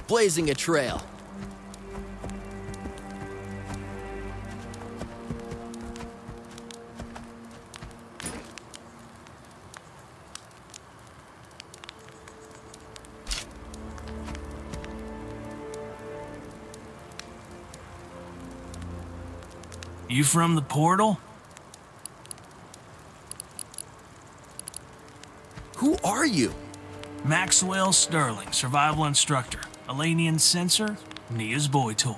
blazing a trail. You from the portal? Who are you? Maxwell Sterling, survival instructor. Elenian sensor, Nia's boy toy.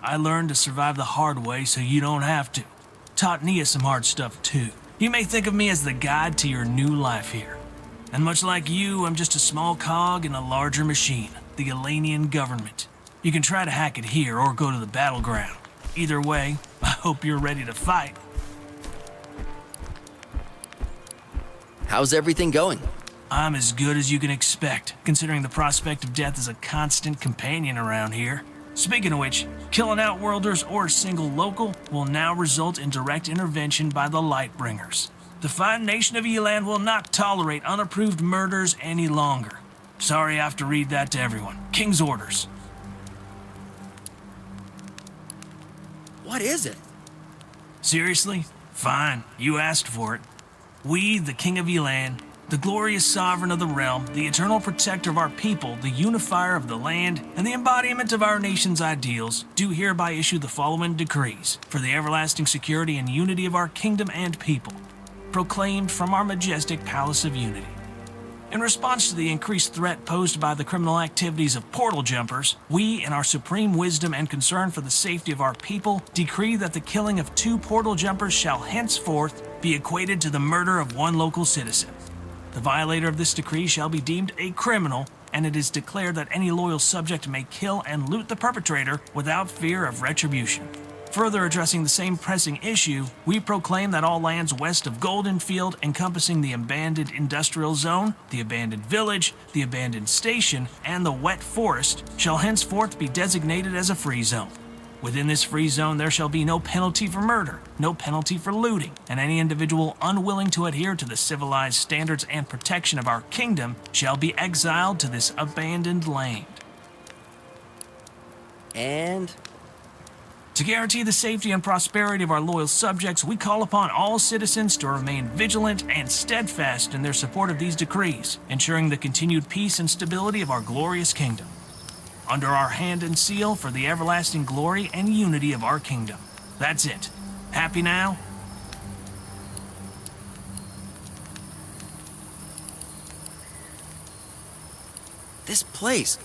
I learned to survive the hard way so you don't have to. Taught Nia some hard stuff too. You may think of me as the guide to your new life here. And much like you, I'm just a small cog in a larger machine, the Elenian government. You can try to hack it here or go to the battleground. Either way, I hope you're ready to fight. How's everything going? I'm as good as you can expect, considering the prospect of death is a constant companion around here. Speaking of which, killing Outworlders or a single local will now result in direct intervention by the Lightbringers. The fine nation of Eland will not tolerate unapproved murders any longer. Sorry I have to read that to everyone. King's orders. What is it? Seriously? Fine, you asked for it. We, the King of Elan, the glorious sovereign of the realm, the eternal protector of our people, the unifier of the land, and the embodiment of our nation's ideals, do hereby issue the following decrees for the everlasting security and unity of our kingdom and people, proclaimed from our majestic Palace of Unity. In response to the increased threat posed by the criminal activities of portal jumpers, we, in our supreme wisdom and concern for the safety of our people, decree that the killing of 2 portal jumpers shall henceforth be equated to the murder of 1 local citizen. The violator of this decree shall be deemed a criminal, and it is declared that any loyal subject may kill and loot the perpetrator without fear of retribution. Further addressing the same pressing issue, we proclaim that all lands west of Golden Field encompassing the abandoned industrial zone, the abandoned village, the abandoned station, and the wet forest shall henceforth be designated as a free zone. Within this free zone there shall be no penalty for murder, no penalty for looting, and any individual unwilling to adhere to the civilized standards and protection of our kingdom shall be exiled to this abandoned land. And to guarantee the safety and prosperity of our loyal subjects, we call upon all citizens to remain vigilant and steadfast in their support of these decrees, ensuring the continued peace and stability of our glorious kingdom. Under our hand and seal for the everlasting glory and unity of our kingdom. That's it. Happy now? this place,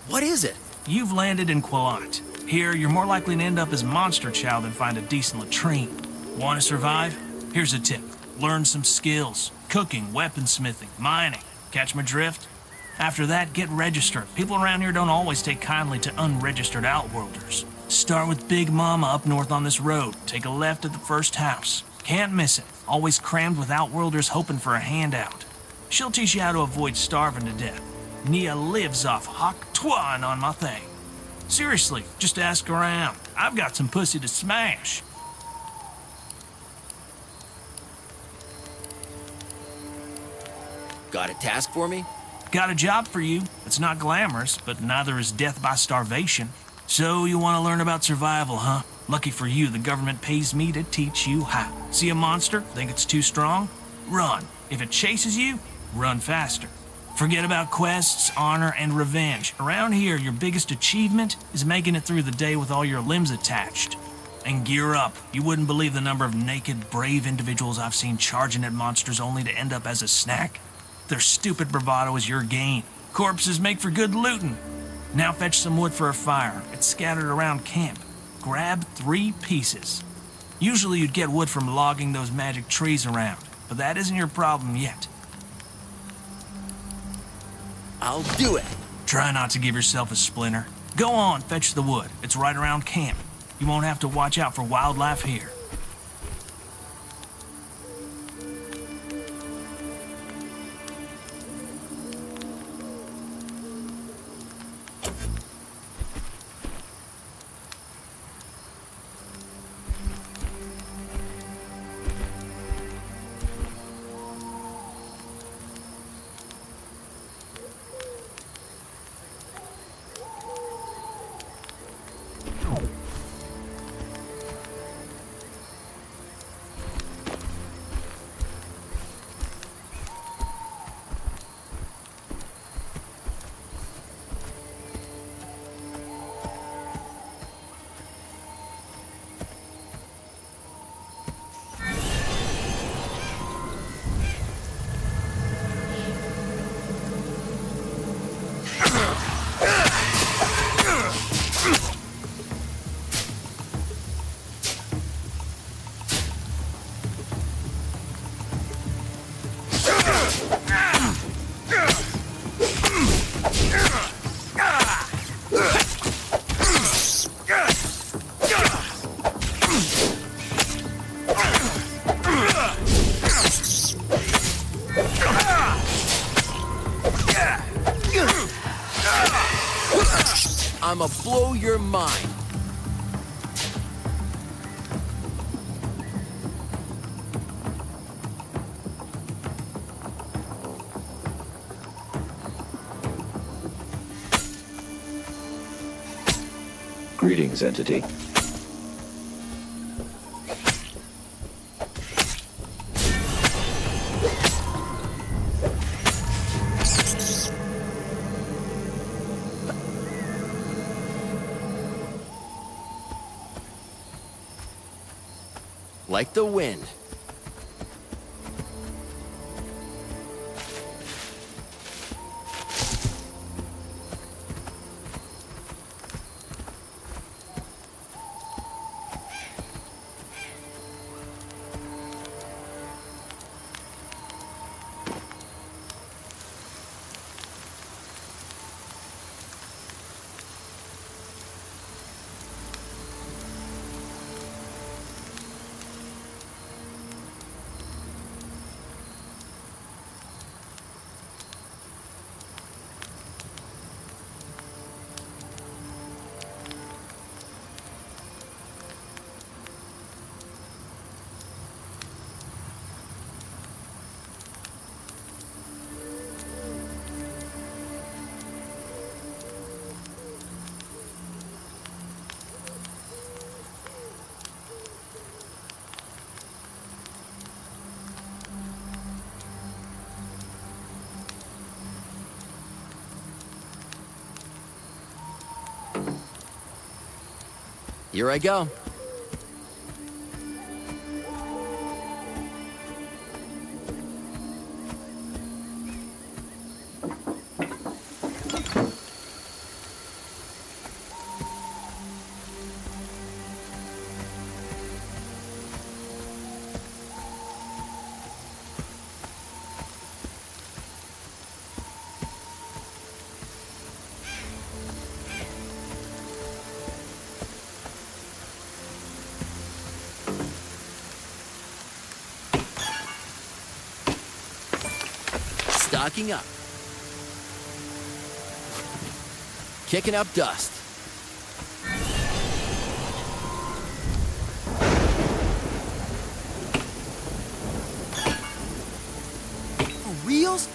what is it? You've landed in Quillant. Here, you're more likely to end up as monster chow than find a decent latrine. Want to survive? Here's a tip. Learn some skills. Cooking, weaponsmithing, mining. Catch my drift? After that, get registered. People around here don't always take kindly to unregistered outworlders. Start with Big Mama up north on this road. Take a left at the first house. Can't miss it. Always crammed with outworlders hoping for a handout. She'll teach you how to avoid starving to death. Nia lives off Hok Tuan on my thing. Seriously, just ask around. I've got some pussy to smash. Got a task for me? Got a job for you. It's not glamorous, but neither is death by starvation. So you want to learn about survival, huh? Lucky for you, the government pays me to teach you how. See a monster? Think it's too strong? Run. If it chases you, run faster. Forget about quests, honor, and revenge. Around here, your biggest achievement is making it through the day with all your limbs attached. And gear up. You wouldn't believe the number of naked, brave individuals I've seen charging at monsters only to end up as a snack. Their stupid bravado is your gain. Corpses make for good looting. Now fetch some wood for a fire. It's scattered around camp. Grab 3 pieces. Usually you'd get wood from logging those magic trees around, but that isn't your problem yet. I'll do it. Try not to give yourself a splinter. Go on, fetch the wood. It's right around camp. You won't have to watch out for wildlife here. I'ma blow your mind. Greetings, entity. Like the wind. Here I go. Stocking up. Kicking up dust. For reals?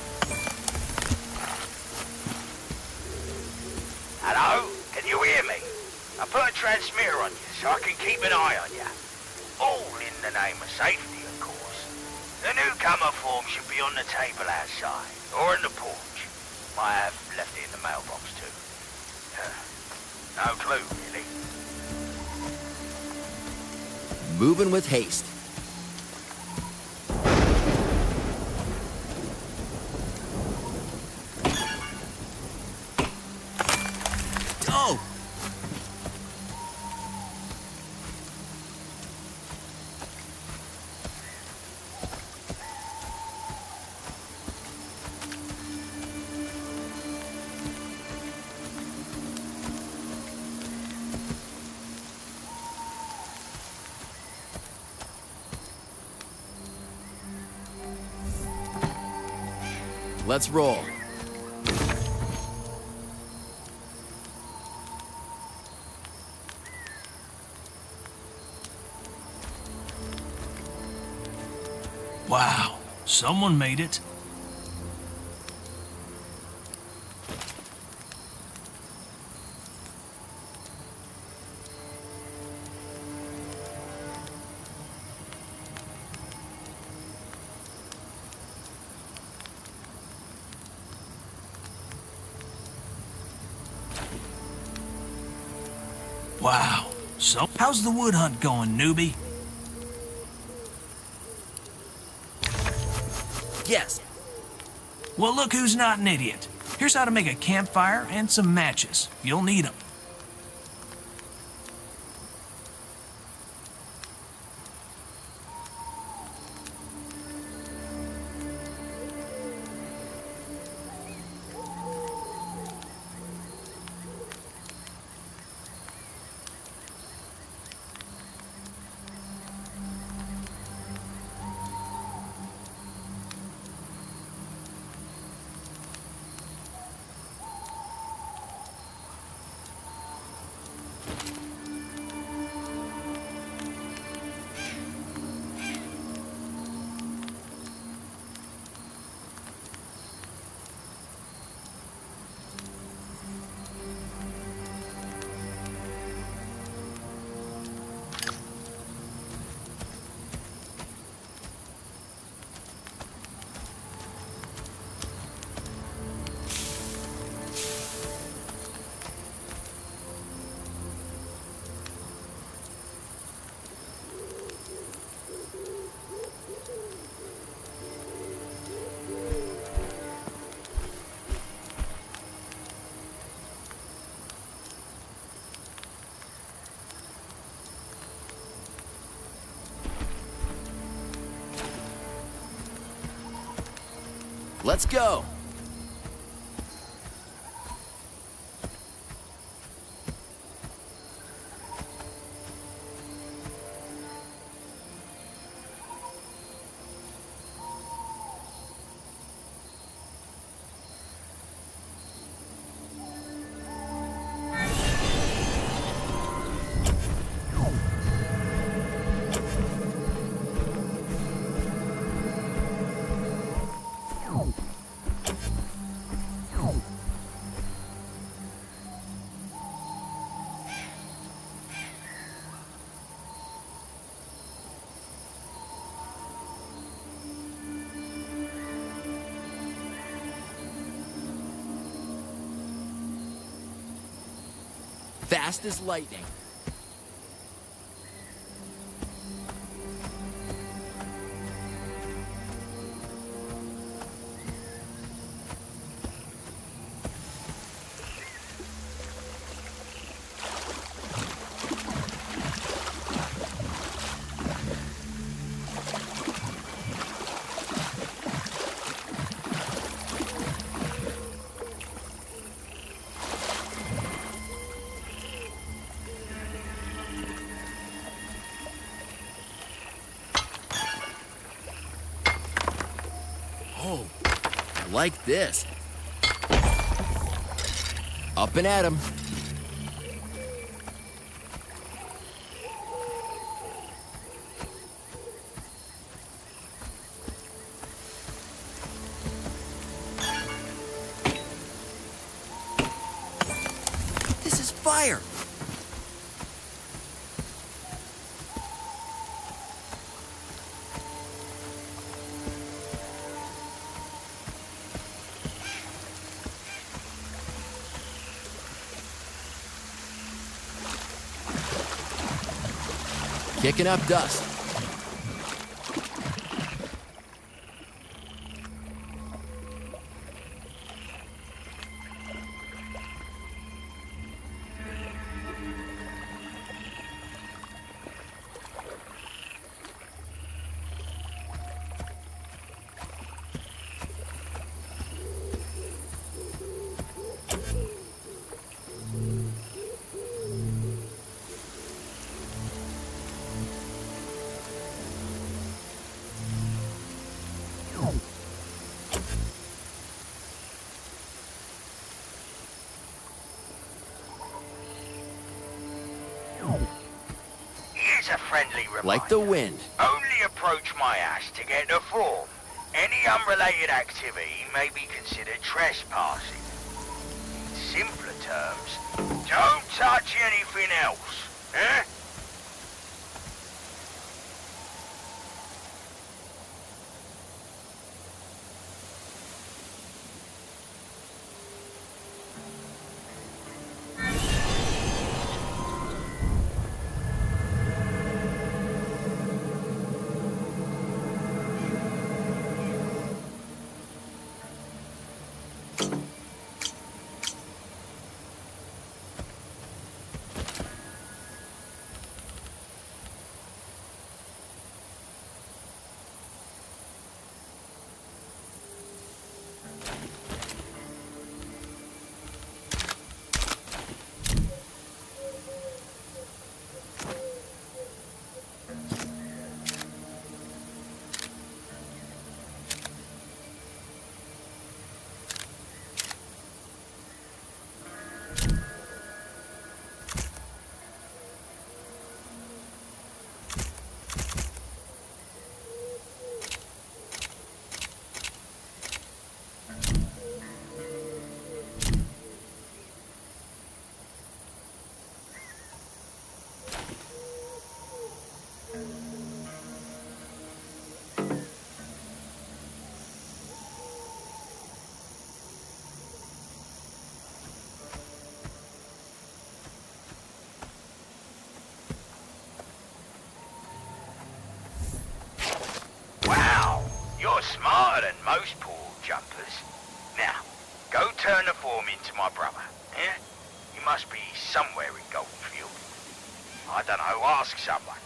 Hello? Can you hear me? I put a transmitter on you so I can keep an eye on you. All in the name of safety, of course. The newcomer form should be on the table outside, or in the porch. Might have left it in the mailbox too. No clue, really. Moving with haste. Oh! Let's roll. Wow, someone made it. Wow, so how's the wood hunt going, newbie? Yes. Well, look who's not an idiot. Here's how to make a campfire and some matches. You'll need them. Let's go. Fast as lightning. Oh, I like this. Up and at 'em. This is fire. Kicking up dust. Here's a friendly reminder. Like the wind. Only approach my ass to get the form. Any unrelated activity may be considered trespassing. In simpler terms, don't touch anything else. Eh? Smarter than most poor jumpers. Now, go turn the form into my brother, eh? He must be somewhere in Goldenfield. I don't know, ask someone.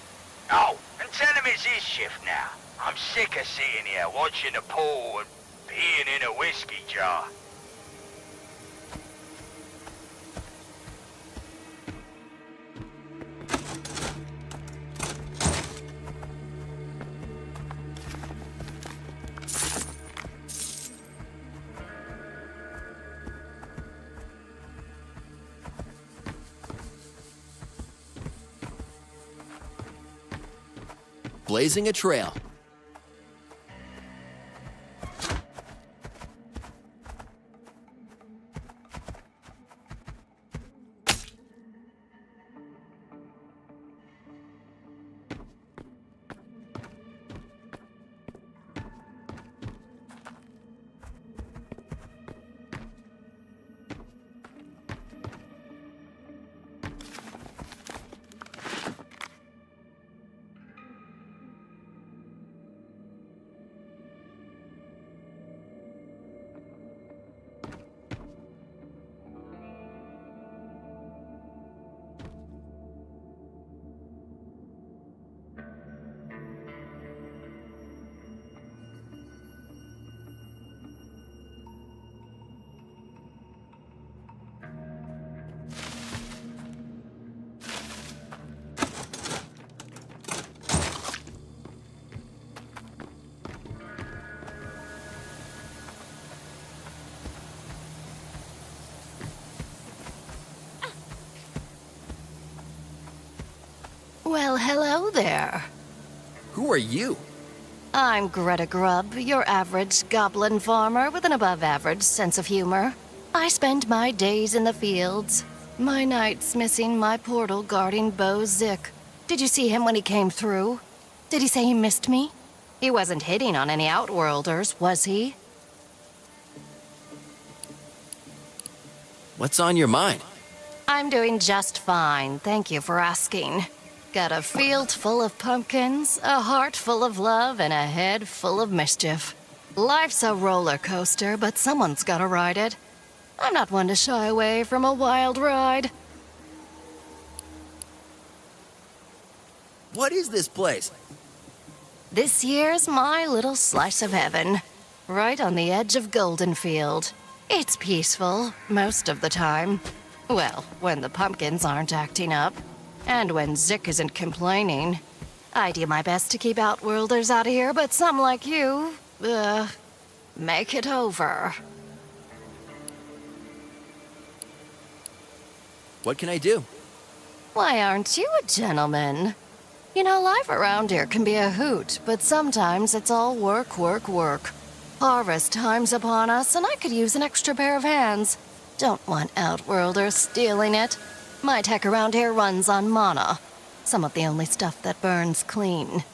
Oh, and tell him it's his shift now. I'm sick of sitting here watching the pool and peeing in a whiskey jar. Blazing a trail. Well, hello there. Who are you? I'm Greta Grubb, your average goblin farmer with an above-average sense of humor. I spend my days in the fields, my nights missing my portal guarding Bo Zick. Did you see him when he came through? Did he say he missed me? He wasn't hitting on any Outworlders, was he? What's on your mind? I'm doing just fine, thank you for asking. Got a field full of pumpkins, a heart full of love, and a head full of mischief. Life's a roller coaster, but someone's gotta ride it. I'm not one to shy away from a wild ride. What is this place? This year's my little slice of heaven, right on the edge of Goldenfield. It's peaceful, most of the time. Well, when the pumpkins aren't acting up. And when Zick isn't complaining. I do my best to keep Outworlders out of here, but some like you, make it over. What can I do? Why aren't you a gentleman? You know, life around here can be a hoot, but sometimes it's all work, work, work. Harvest time's upon us, and I could use an extra pair of hands. Don't want Outworlders stealing it. My tech around here runs on mana. Some of the only stuff that burns clean.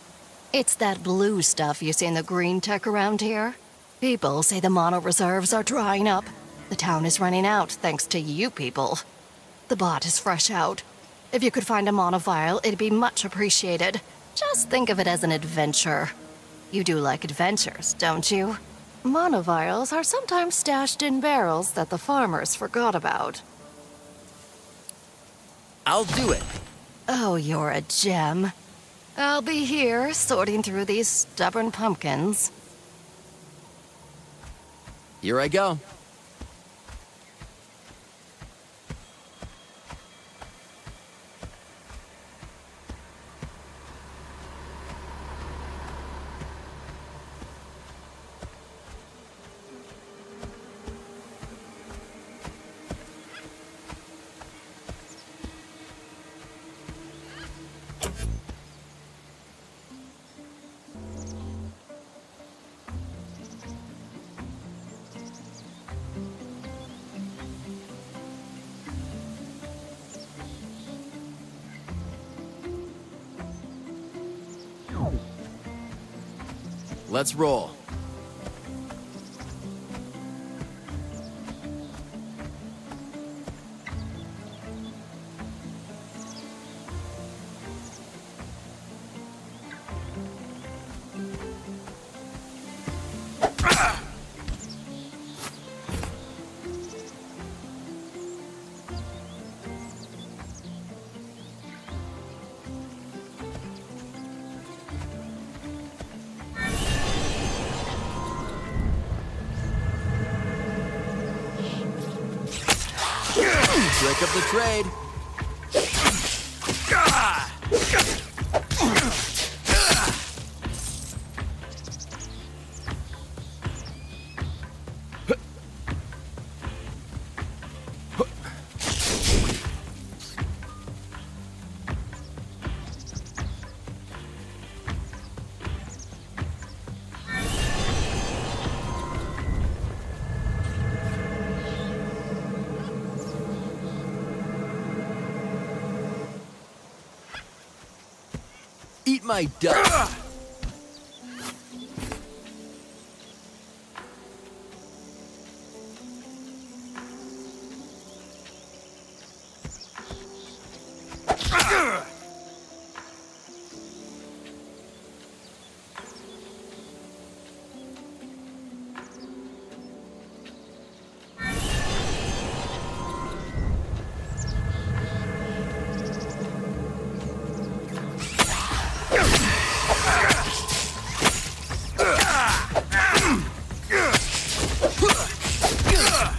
It's that blue stuff you see in the green tech around here. People say the mana reserves are drying up. The town is running out thanks to you people. The bot is fresh out. If you could find a mana vial, it'd be much appreciated. Just think of it as an adventure. You do like adventures, don't you? Mana vials are sometimes stashed in barrels that the farmers forgot about. I'll do it. Oh, you're a gem. I'll be here, sorting through these stubborn pumpkins. Here I go. Let's roll. Trick of the trade. Eat my duck.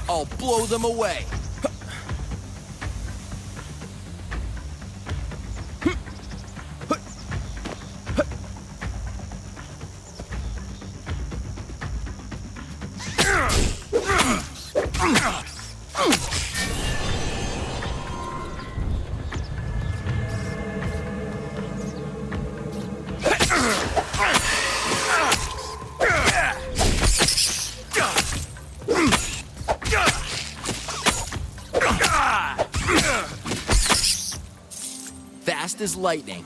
I'll blow them away. Fast as lightning.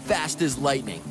Fast as lightning.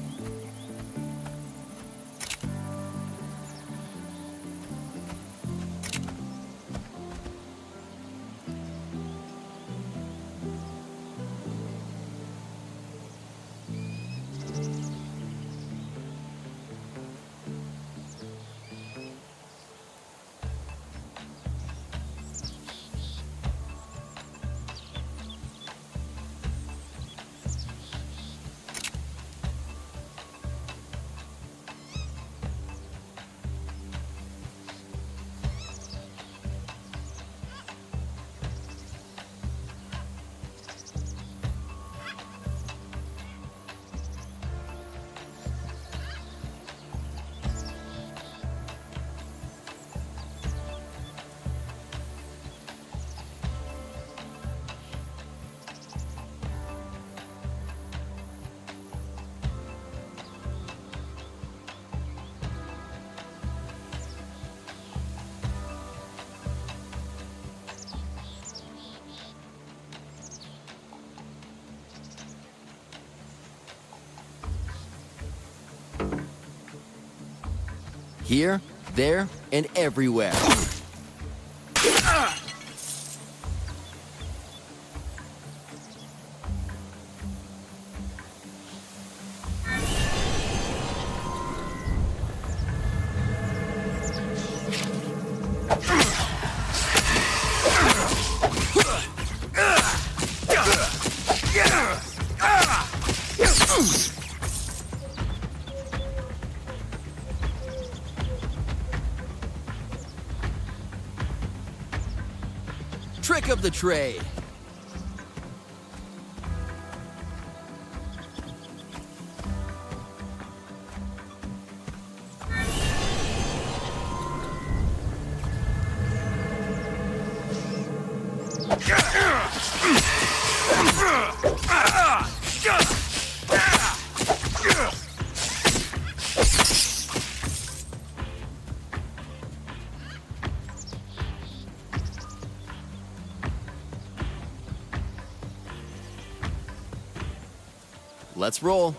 Here, there, and everywhere. Trick of the trade. Let's roll.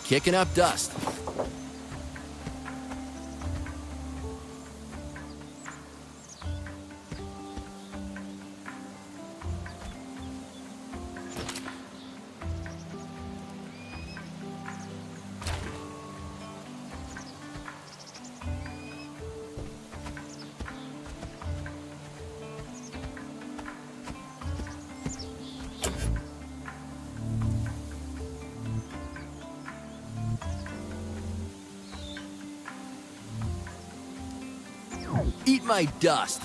Kicking up dust. Eat my dust.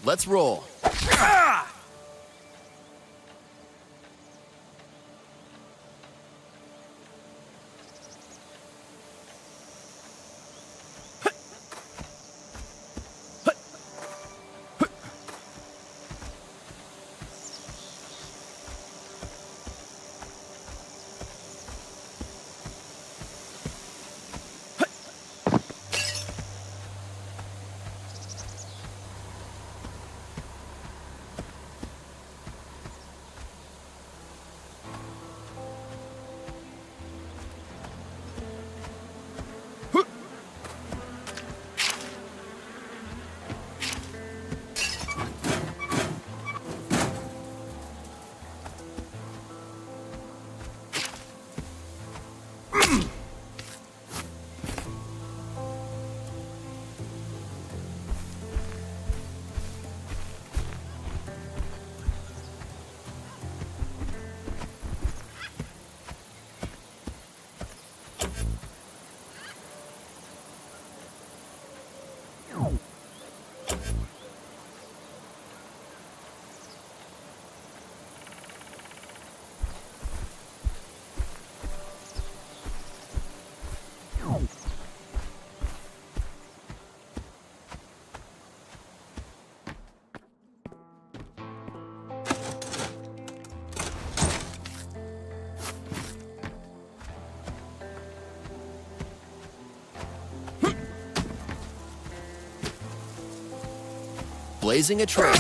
Let's roll. Blazing a trail.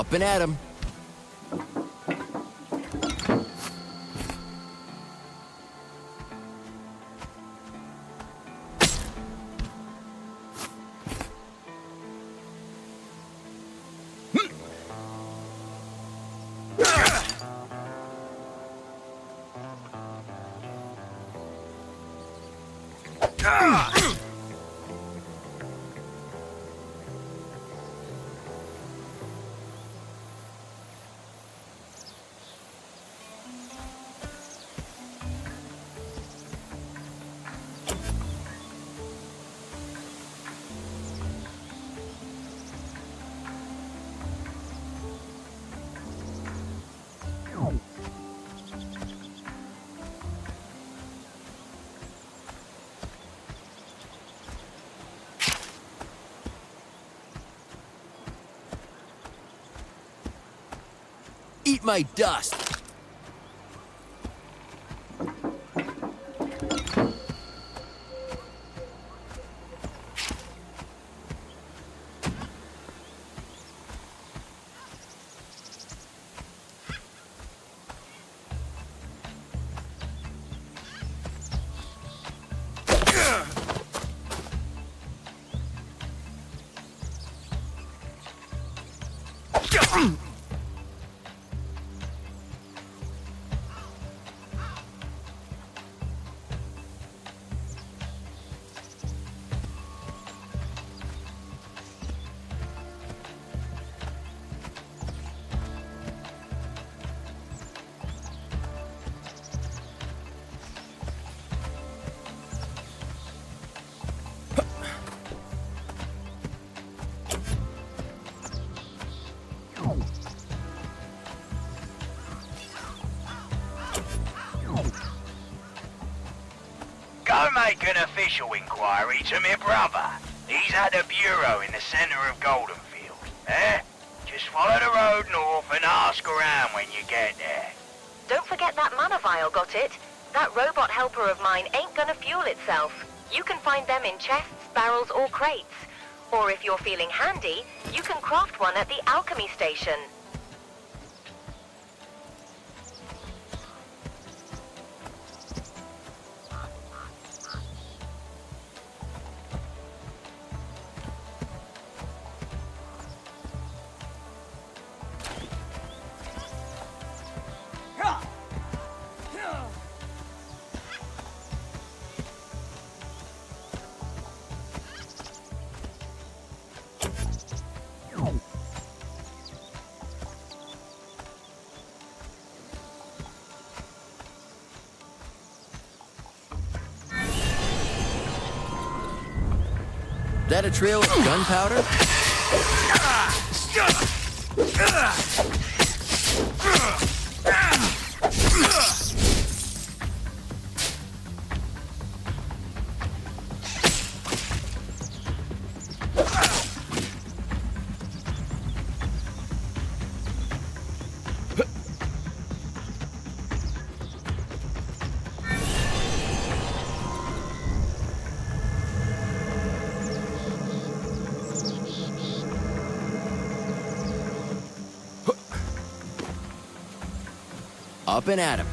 Up and at 'em. Eat my dust. Go make an official inquiry to me brother. He's at a bureau in the centre of Goldenfield. Eh? Just follow the road north and ask around when you get there. Don't forget that mana vial, got it? That robot helper of mine ain't gonna fuel itself. You can find them in chests, barrels, or crates. Or if you're feeling handy, you can craft one at the alchemy station. That a trail of gunpowder? Up and at 'em.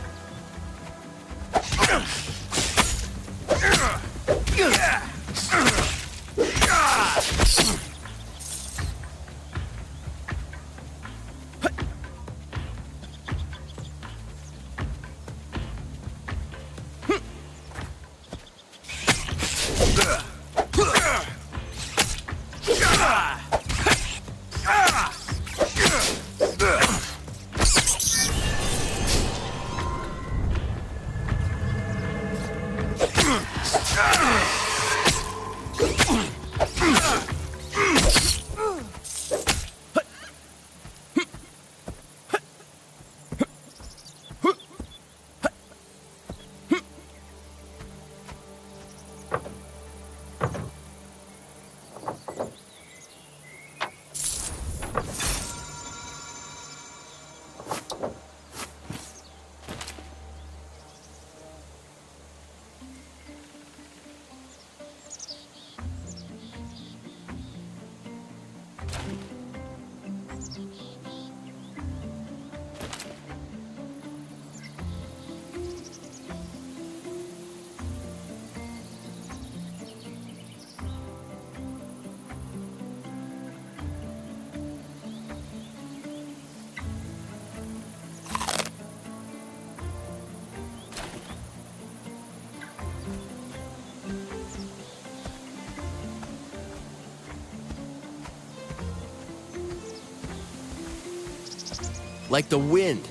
like the wind.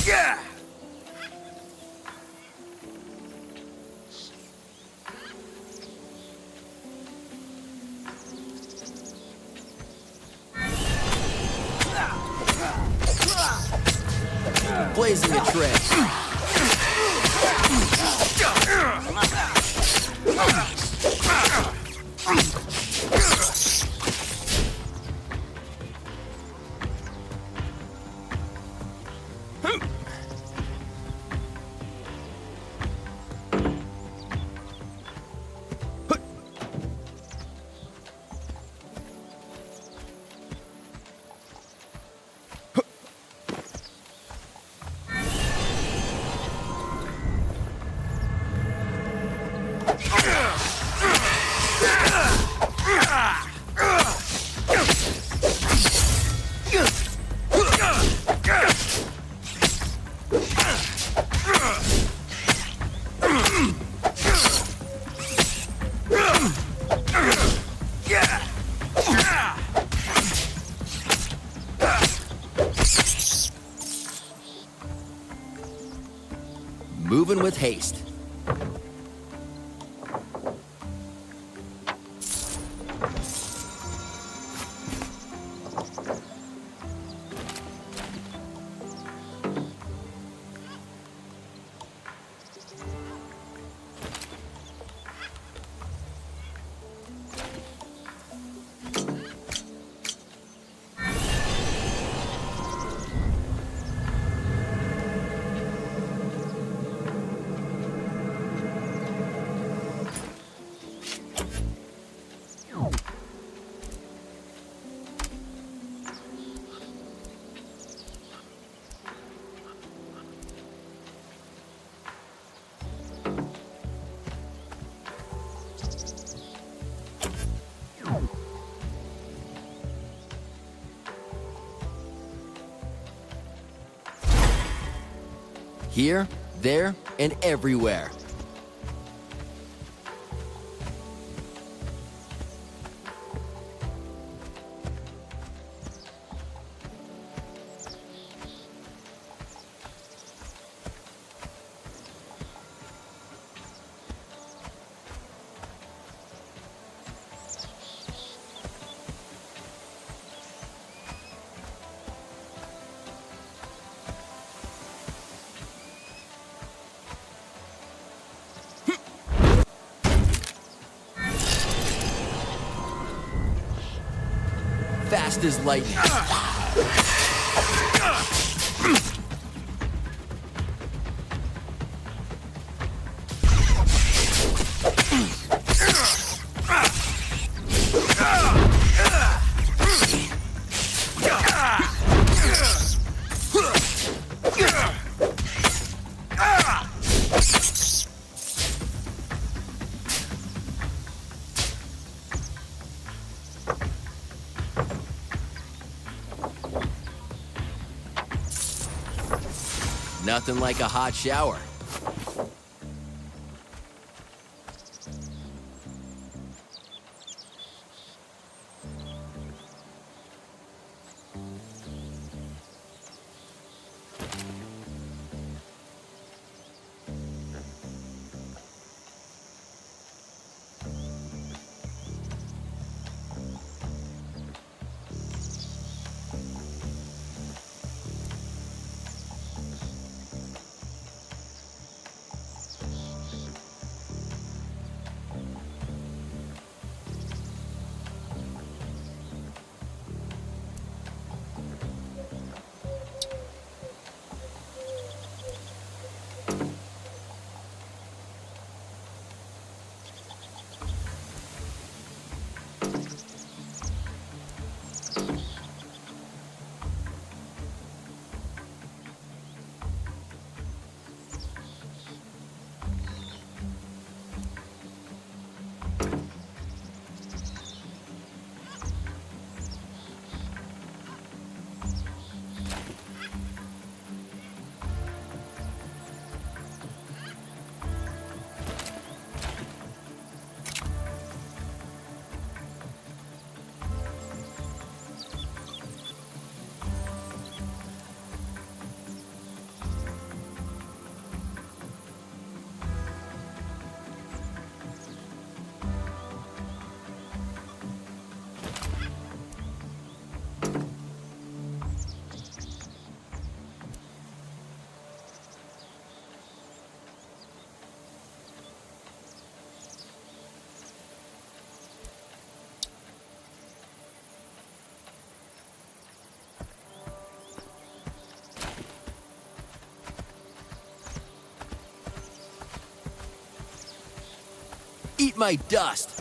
Yeah! Blazing a trail. Moving with haste. Here, there, and everywhere. Fast as lightning. Nothing like a hot shower. Eat my dust.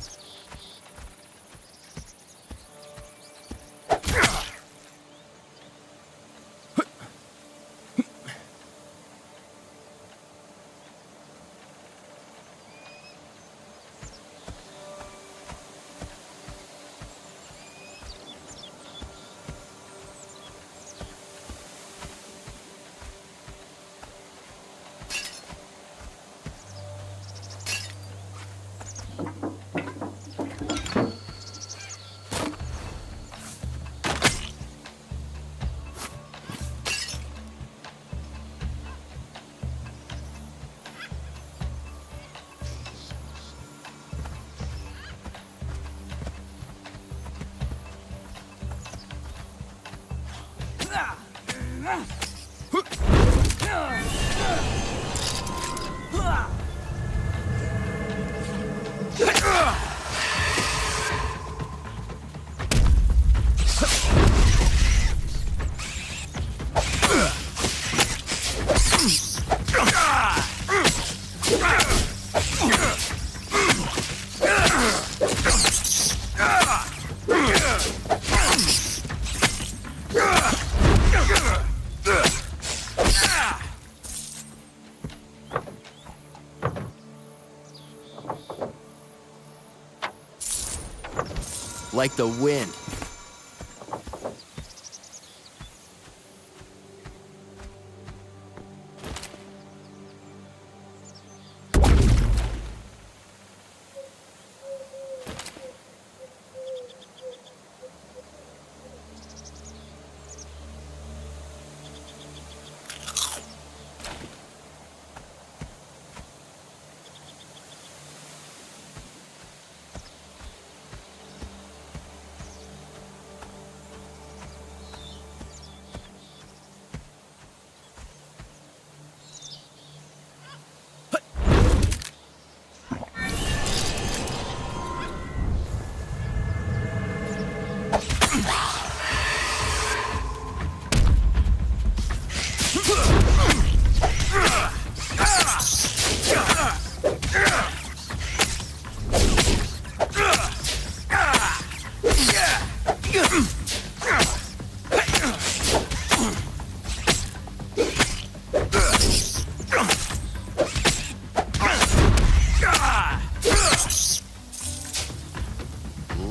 Like the wind.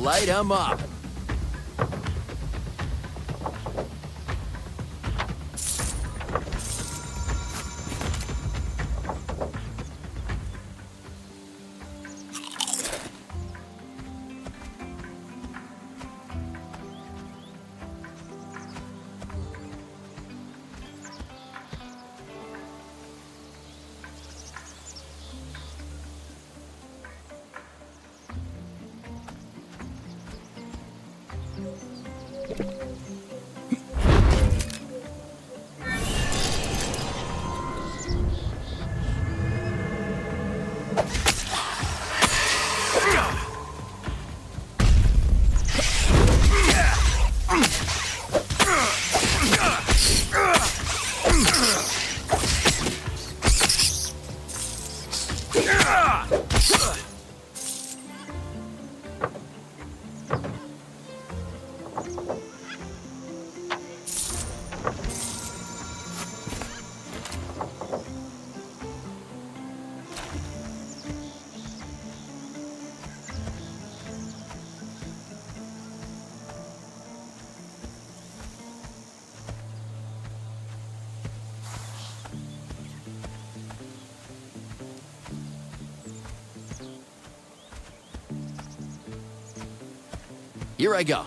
Light 'em up. Here I go.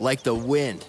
Like the wind.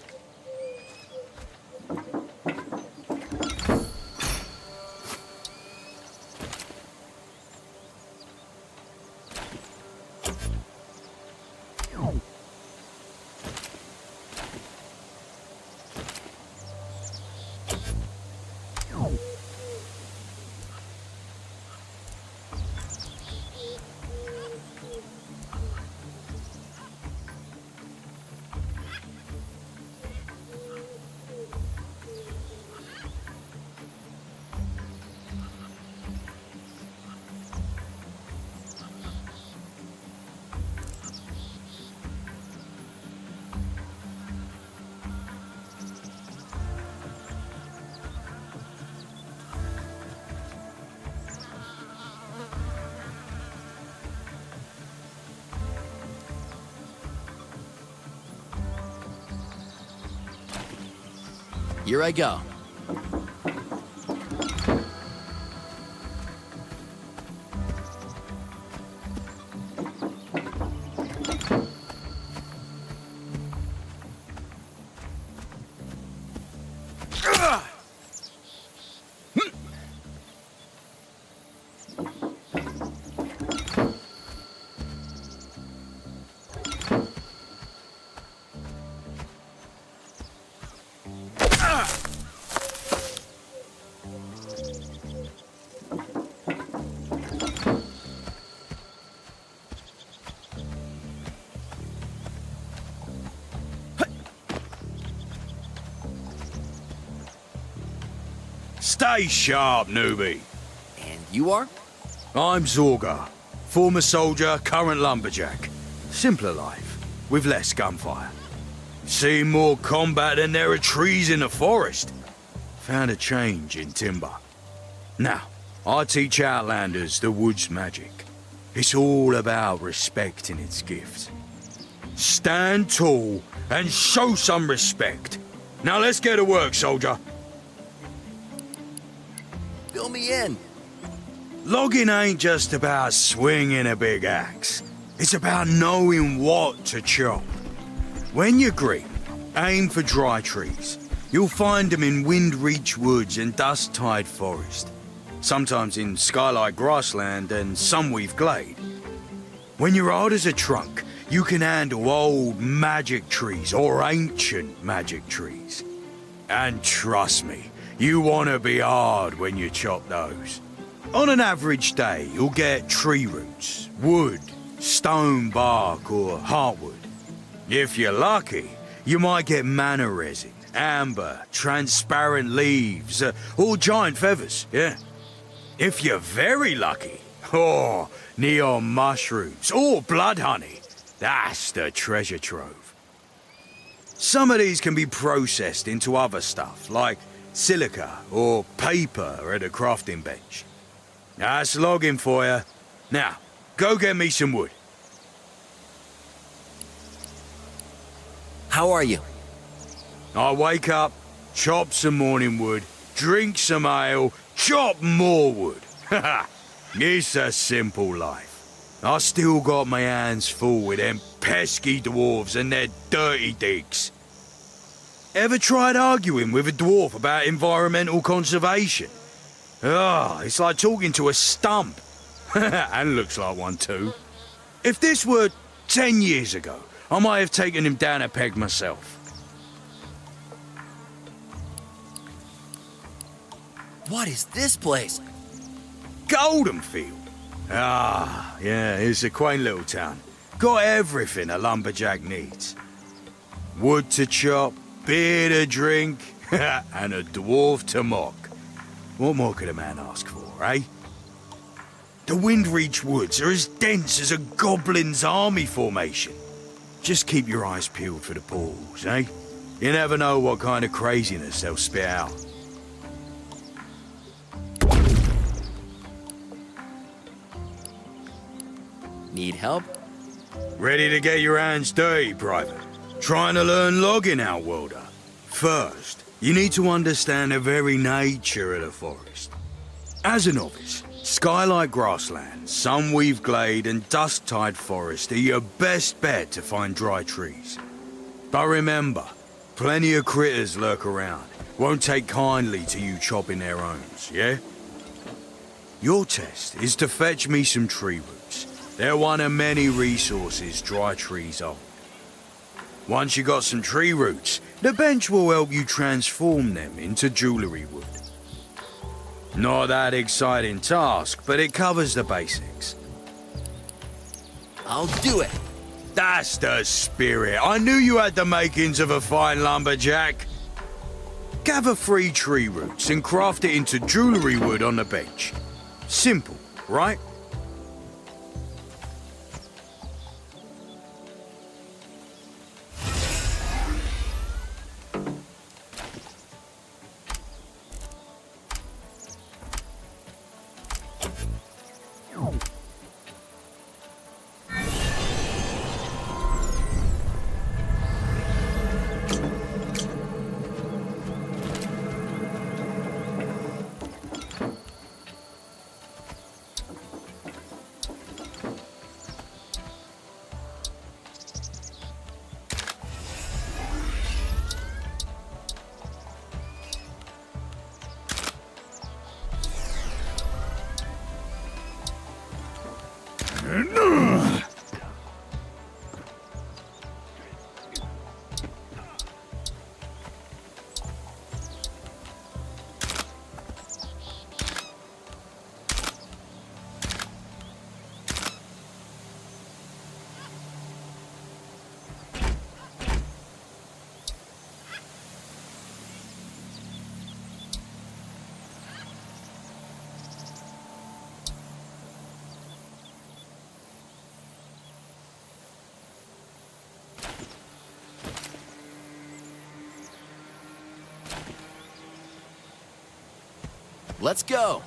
Here I go. Stay sharp, newbie. And you are? I'm Zorga, former soldier, current lumberjack. Simpler life, with less gunfire. Seen more combat than there are trees in the forest. Found a change in timber. Now, I teach outlanders the woods magic. It's all about respecting its gifts. Stand tall and show some respect. Now let's get to work, soldier. Fill me in. Logging ain't just about swinging a big axe. It's about knowing what to chop. When you green, aim for dry trees. You'll find them in wind-reach woods and dust-tide forest. Sometimes in skylight grassland and sunweave glade. When you're hard as a trunk, you can handle old magic trees or ancient magic trees. And trust me, you want to be hard when you chop those. On an average day, you'll get tree roots, wood, stone bark or heartwood. If you're lucky, you might get mana resin, amber, transparent leaves, or giant feathers, yeah. If you're very lucky, neon mushrooms or blood honey. That's the treasure trove. Some of these can be processed into other stuff, like silica or paper at a crafting bench. That's logging for you. Now, go get me some wood. How are you? I wake up, chop some morning wood, drink some ale, chop more wood. It's a simple life. I still got my hands full with them pesky dwarves and their dirty digs. Ever tried arguing with a dwarf about environmental conservation? It's like talking to a stump. And looks like one too. If this were 10 years ago, I might have taken him down a peg myself. What is this place? Goldenfield. Yeah, it's a quaint little town. Got everything a lumberjack needs. Wood to chop, beer to drink, and a dwarf to mock. What more could a man ask for, eh? The Windreach woods are as dense as a goblin's army formation. Just keep your eyes peeled for the pools, eh? You never know what kind of craziness they'll spit out. Need help? Ready to get your hands dirty, Private? Trying to learn logging, Outworlder? First, you need to understand the very nature of the forest. As a novice, skylight grassland, sunweave glade and dusk-tide forest are your best bet to find dry trees. But remember, plenty of critters lurk around, won't take kindly to you chopping their owns, yeah? Your test is to fetch me some tree roots. They're one of many resources dry trees hold. Once you got some tree roots, the bench will help you transform them into jewellery wood. Not that exciting task, but it covers the basics. I'll do it. That's the spirit. I knew you had the makings of a fine lumberjack. Gather 3 tree roots and craft it into jewellery wood on the bench. Simple, right? Let's go.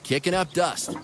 Kicking up dust.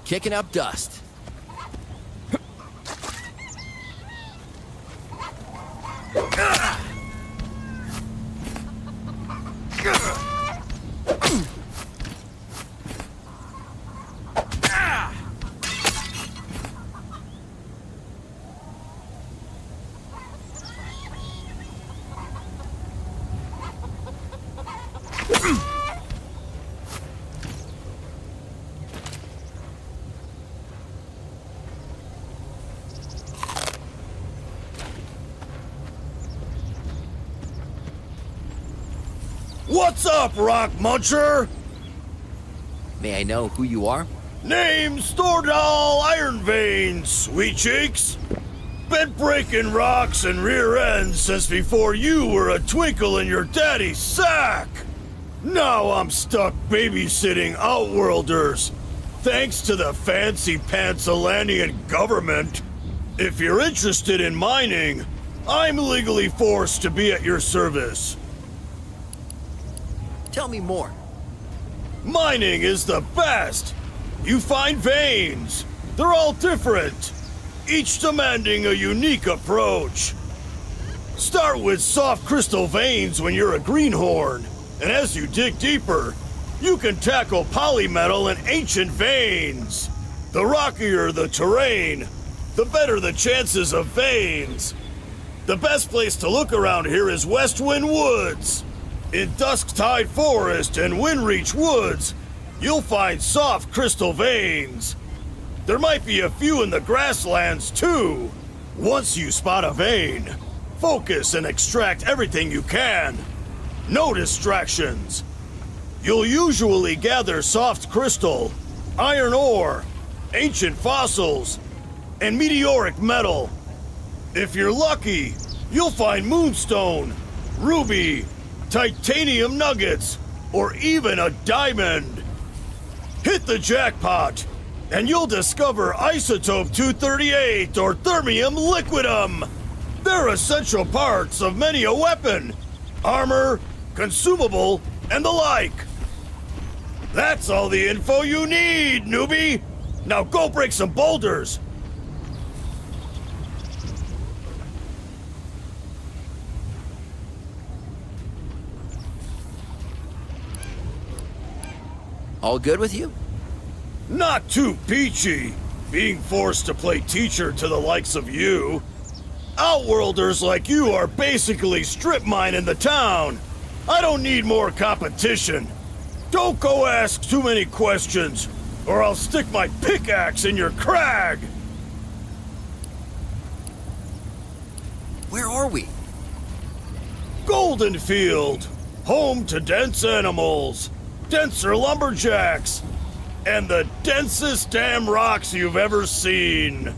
Kicking up dust. What's up, Rock Muncher? May I know who you are? Name Stordal Iron Veins, sweet cheeks. Been breaking rocks and rear ends since before you were a twinkle in your daddy's sack. Now I'm stuck babysitting Outworlders, thanks to the fancy Pansalanian government. If you're interested in mining, I'm legally forced to be at your service. Tell me more. Mining is the best! You find veins. They're all different, each demanding a unique approach. Start with soft crystal veins when you're a greenhorn, and as you dig deeper, you can tackle polymetal and ancient veins. The rockier the terrain, the better the chances of veins. The best place to look around here is Westwind Woods. In Dusktide Forest and Windreach Woods, you'll find soft crystal veins. There might be a few in the grasslands too. Once you spot a vein, focus and extract everything you can. No distractions. You'll usually gather soft crystal, iron ore, ancient fossils, and meteoric metal. If you're lucky, you'll find moonstone, ruby, titanium nuggets, or even a diamond. Hit the jackpot, and you'll discover isotope 238 or thermium liquidum. They're essential parts of many a weapon, armor, consumable, and the like. That's all the info you need, newbie! Now go break some boulders! All good with you? Not too peachy, being forced to play teacher to the likes of you. Outworlders like you are basically strip mining the town. I don't need more competition. Don't go ask too many questions, or I'll stick my pickaxe in your crag! Where are we? Goldenfield, home to dense animals, denser lumberjacks, and the densest damn rocks you've ever seen.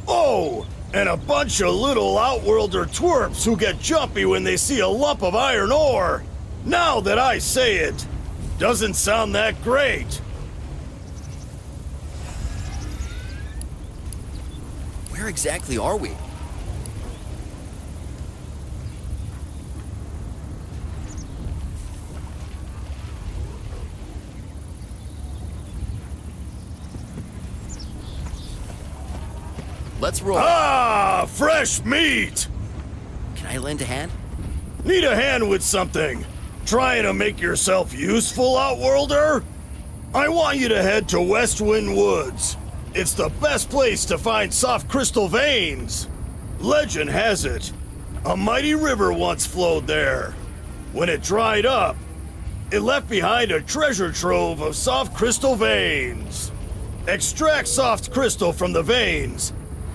Oh, and a bunch of little Outworlder twerps who get jumpy when they see a lump of iron ore. Now that I say it, doesn't sound that great. Where exactly are we? Let's roll. Ah, fresh meat! Can I lend a hand? Need a hand with something? Trying to make yourself useful, Outworlder? I want you to head to Westwind Woods. It's the best place to find soft crystal veins. Legend has it, a mighty river once flowed there. When it dried up, it left behind a treasure trove of soft crystal veins. Extract soft crystal from the veins,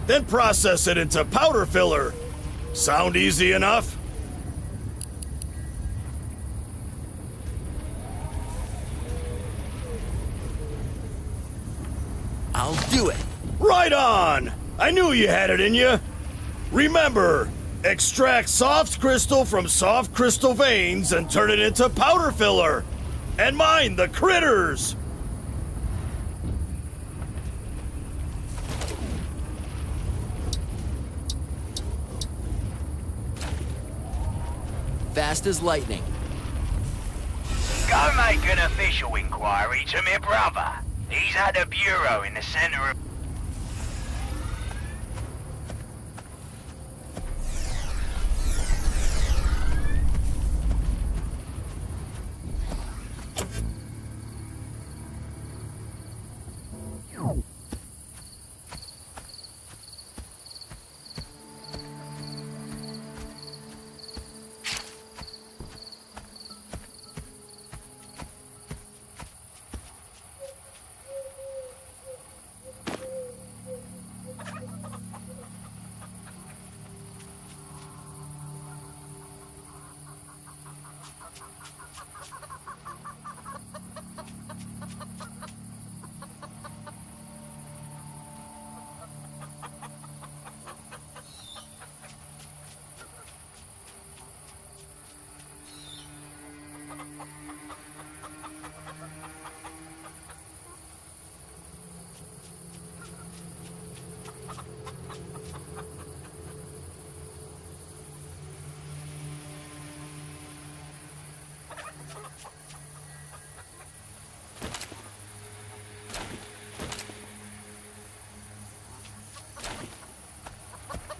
then process it into powder filler. Sound easy enough? I'll do it. Right on! I knew you had it in you. Remember, extract soft crystal from soft crystal veins and turn it into powder filler. And mind the critters! Fast as lightning. Go make an official inquiry to my brother. He's at the bureau in the center of...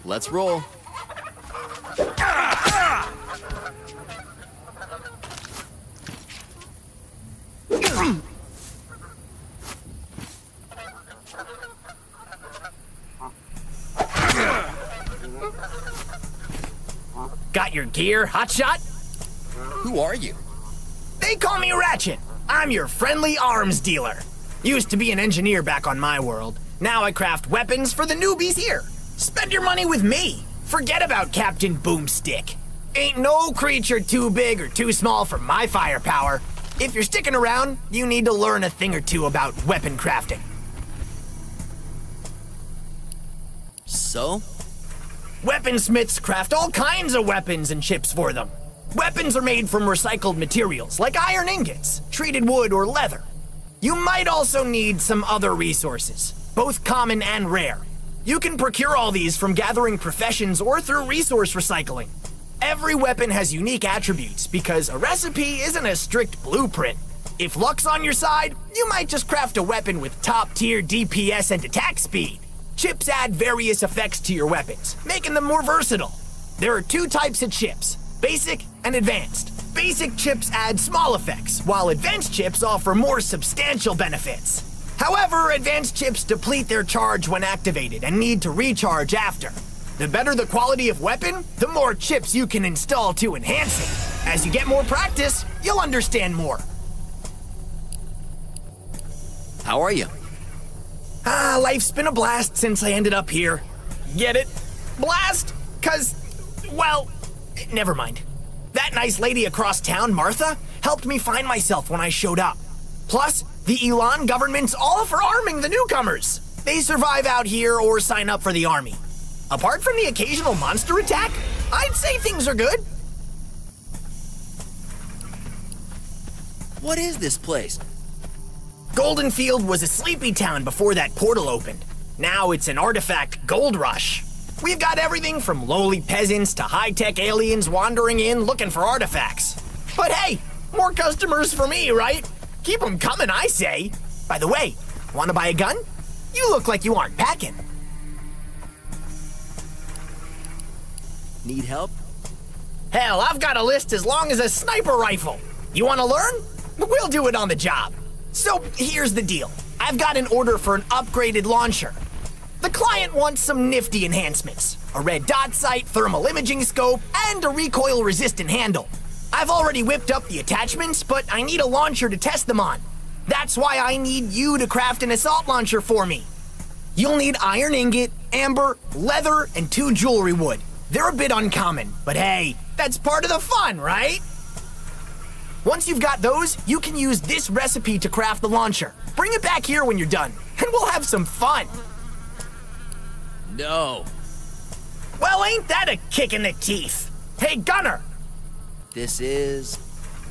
Let's roll. Got your gear, hotshot? Who are you? They call me Ratchet. I'm your friendly arms dealer. Used to be an engineer back on my world. Now I craft weapons for the newbies here. Spend your money with me. Forget about Captain Boomstick. Ain't no creature too big or too small for my firepower. If you're sticking around, you need to learn a thing or two about weapon crafting. So? Weaponsmiths craft all kinds of weapons and chips for them. Weapons are made from recycled materials like iron ingots, treated wood, or leather. You might also need some other resources, both common and rare. You can procure all these from gathering professions or through resource recycling. Every weapon has unique attributes because a recipe isn't a strict blueprint. If luck's on your side, you might just craft a weapon with top-tier DPS and attack speed. Chips add various effects to your weapons, making them more versatile. There are two types of chips, basic and advanced. Basic chips add small effects, while advanced chips offer more substantial benefits. However, advanced chips deplete their charge when activated and need to recharge after. The better the quality of weapon, the more chips you can install to enhance it. As you get more practice, you'll understand more. How are you? Life's been a blast since I ended up here. Get it? Blast? 'Cause, well, never mind. That nice lady across town, Martha, helped me find myself when I showed up. Plus, the Elan government's all for arming the newcomers. They survive out here or sign up for the army. Apart from the occasional monster attack, I'd say things are good. What is this place? Goldenfield was a sleepy town before that portal opened. Now it's an artifact gold rush. We've got everything from lowly peasants to high-tech aliens wandering in looking for artifacts. But hey, more customers for me, right? Keep them coming, I say. By the way, want to buy a gun? You look like you aren't packing. Need help? Hell, I've got a list as long as a sniper rifle. You want to learn? We'll do it on the job. So here's the deal. I've got an order for an upgraded launcher. The client wants some nifty enhancements. A red dot sight, thermal imaging scope, and a recoil-resistant handle. I've already whipped up the attachments, but I need a launcher to test them on. That's why I need you to craft an assault launcher for me. You'll need iron ingot, amber, leather, and 2 jewelry wood. They're a bit uncommon, but hey, that's part of the fun, right? Once you've got those, you can use this recipe to craft the launcher. Bring it back here when you're done, and we'll have some fun. No. Well, ain't that a kick in the teeth? Hey, Gunner! This is...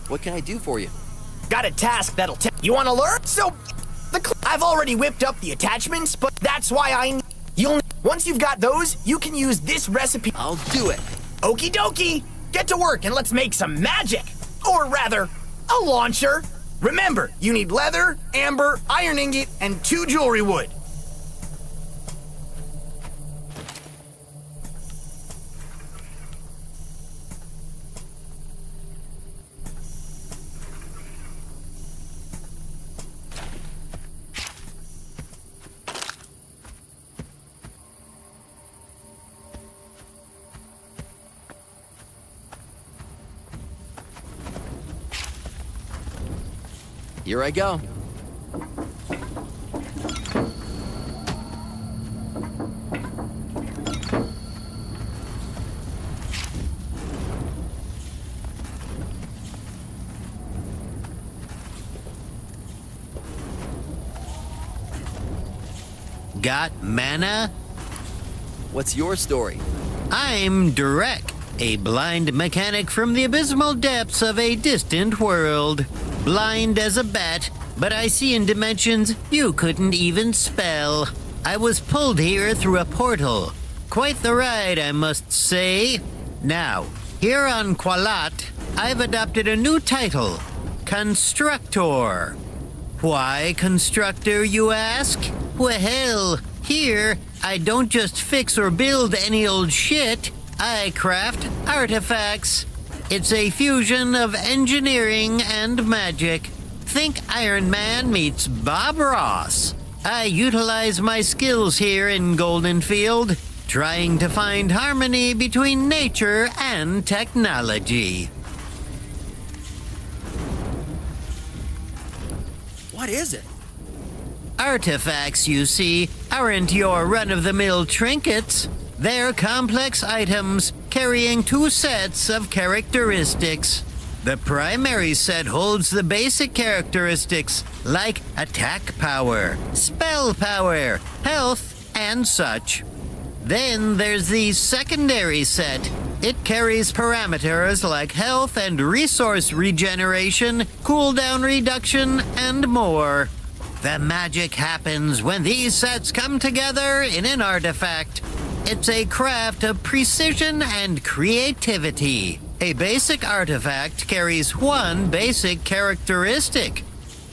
What can I do for you? Got a task that'll you want to learn? So, I've already whipped up the attachments, but that's why once you've got those, you can use this recipe. I'll do it. Okie dokie! Get to work and let's make some magic! Or rather, a launcher. Remember, you need leather, amber, iron ingot, and 2 jewelry wood. Here I go. Got mana? What's your story? I'm Drek, a blind mechanic from the abysmal depths of a distant world. Blind as a bat, but I see in dimensions you couldn't even spell. I was pulled here through a portal. Quite the ride, I must say. Now, here on Qualat, I've adopted a new title, Constructor. Why Constructor, you ask? Well, here I don't just fix or build any old shit. I craft artifacts. It's a fusion of engineering and magic. Think Iron Man meets Bob Ross. I utilize my skills here in Golden Field, trying to find harmony between nature and technology. What is it? Artifacts, you see, aren't your run-of-the-mill trinkets. They're complex items carrying two sets of characteristics. The primary set holds the basic characteristics like attack power, spell power, health, and such. Then there's the secondary set. It carries parameters like health and resource regeneration, cooldown reduction, and more. The magic happens when these sets come together in an artifact. It's a craft of precision and creativity. A basic artifact carries one basic characteristic.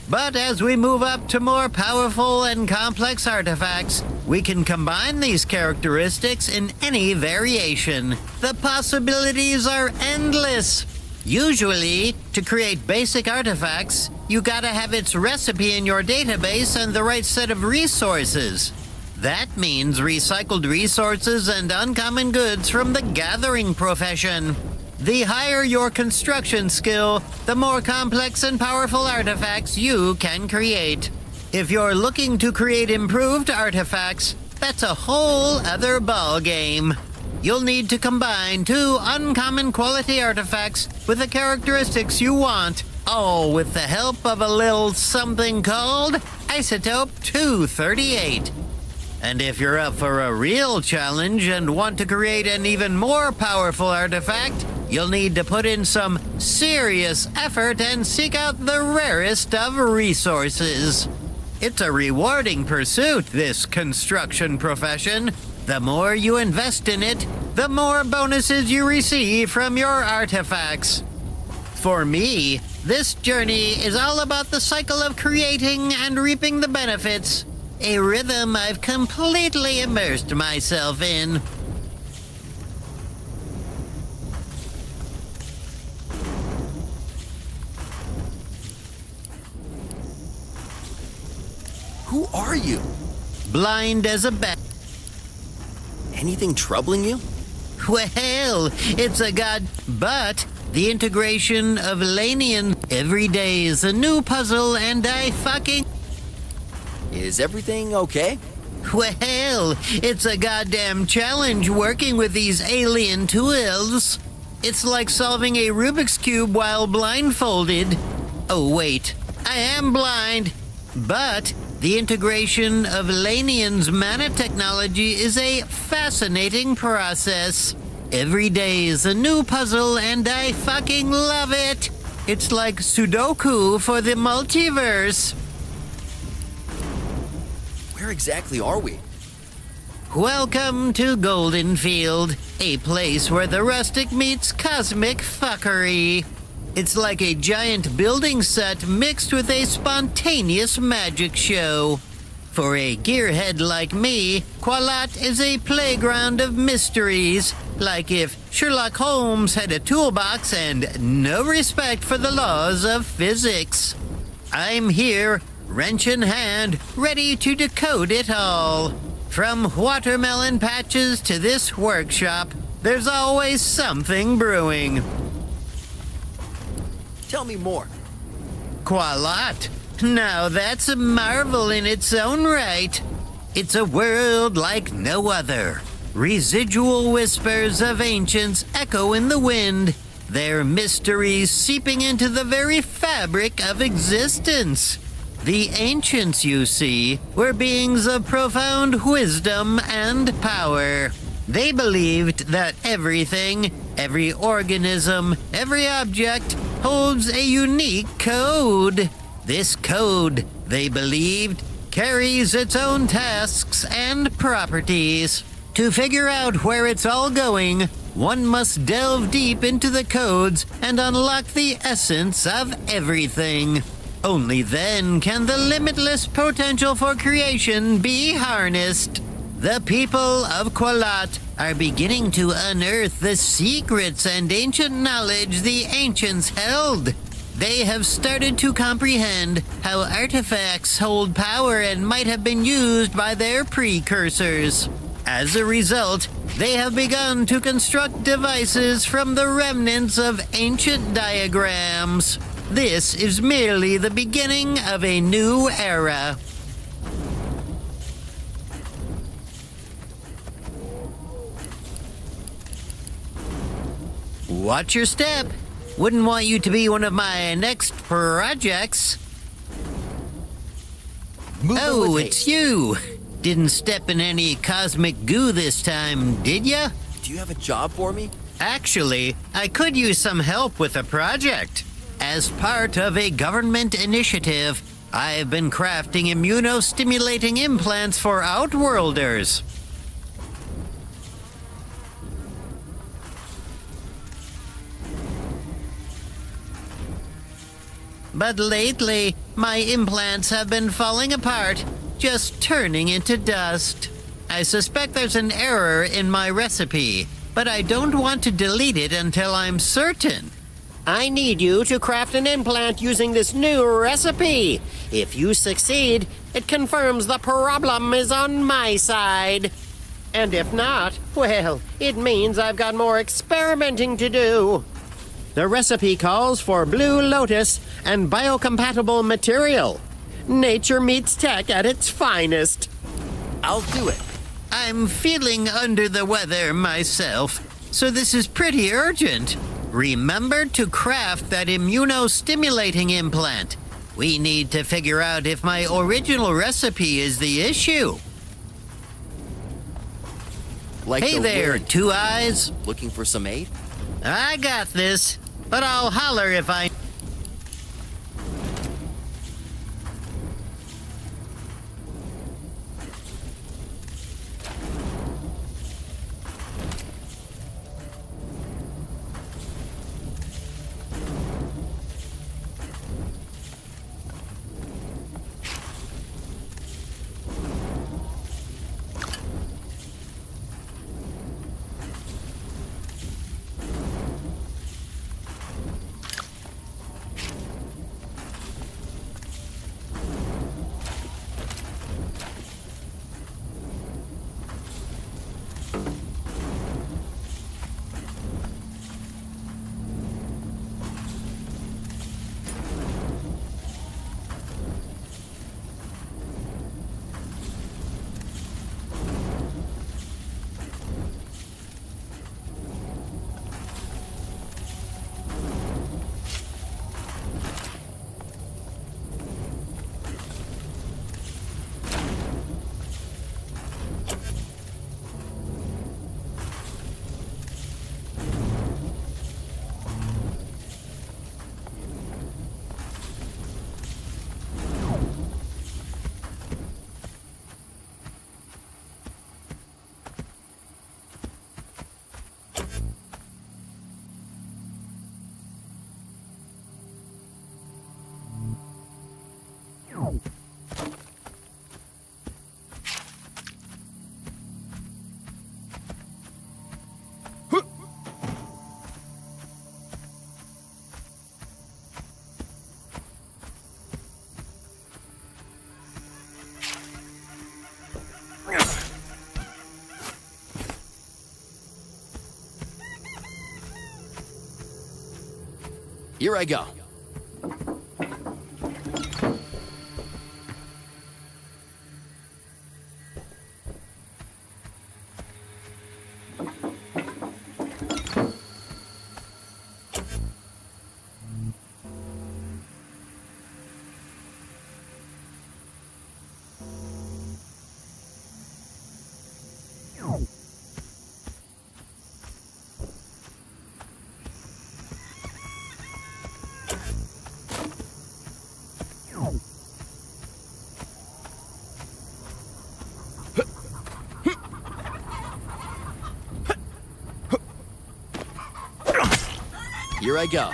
But as we move up to more powerful and complex artifacts, we can combine these characteristics in any variation. The possibilities are endless. Usually, to create basic artifacts, you gotta have its recipe in your database and the right set of resources. That means recycled resources and uncommon goods from the gathering profession. The higher your construction skill, the more complex and powerful artifacts you can create. If you're looking to create improved artifacts, that's a whole other ballgame. You'll need to combine two uncommon quality artifacts with the characteristics you want, all with the help of a little something called Isotope 238. And if you're up for a real challenge and want to create an even more powerful artifact, you'll need to put in some serious effort and seek out the rarest of resources. It's a rewarding pursuit, this construction profession. The more you invest in it, the more bonuses you receive from your artifacts. For me, this journey is all about the cycle of creating and reaping the benefits. A rhythm I've completely immersed myself in. Who are you? Blind as a bat. Anything troubling you? Well, it's a god. But the integration of Lanian every day is a new puzzle, and I fucking. Is everything okay? Well, it's a goddamn challenge working with these alien tools. It's like solving a Rubik's Cube while blindfolded. Oh, wait. I am blind. But the integration of Lanian's mana technology is a fascinating process. Every day is a new puzzle, and I fucking love it. It's like Sudoku for the multiverse. Where exactly are we? Welcome to Golden Field, a place where the rustic meets cosmic fuckery. It's like a giant building set mixed with a spontaneous magic show. For a gearhead like me, Qualat is a playground of mysteries, like if Sherlock Holmes had a toolbox and no respect for the laws of physics. I'm here, wrench in hand, ready to decode it all. From watermelon patches to this workshop, there's always something brewing. Tell me more. Qualat. Now that's a marvel in its own right. It's a world like no other. Residual whispers of ancients echo in the wind, their mysteries seeping into the very fabric of existence. The ancients, you see, were beings of profound wisdom and power. They believed that everything, every organism, every object holds a unique code. This code, they believed, carries its own tasks and properties. To figure out where it's all going, one must delve deep into the codes and unlock the essence of everything. Only then can the limitless potential for creation be harnessed. The people of Qualat are beginning to unearth the secrets and ancient knowledge the ancients held. They have started to comprehend how artifacts hold power and might have been used by their precursors. As a result, they have begun to construct devices from the remnants of ancient diagrams. This is merely the beginning of a new era. Watch your step. Wouldn't want you to be one of my next projects. Oh, it's you. Didn't step in any cosmic goo this time, did ya? Do you have a job for me? Actually, I could use some help with a project. As part of a government initiative, I've been crafting immunostimulating implants for Outworlders. But lately, my implants have been falling apart, just turning into dust. I suspect there's an error in my recipe, but I don't want to delete it until I'm certain. I need you to craft an implant using this new recipe. If you succeed, it confirms the problem is on my side. And if not, well, it means I've got more experimenting to do. The recipe calls for Blue Lotus and biocompatible material. Nature meets tech at its finest. I'll do it. I'm feeling under the weather myself, so this is pretty urgent. Remember to craft that immunostimulating implant. We need to figure out if my original recipe is the issue. Like Hey the there, wind. Two Eyes. Looking for some aid? I got this, but I'll holler if I... Here I go. Here I go.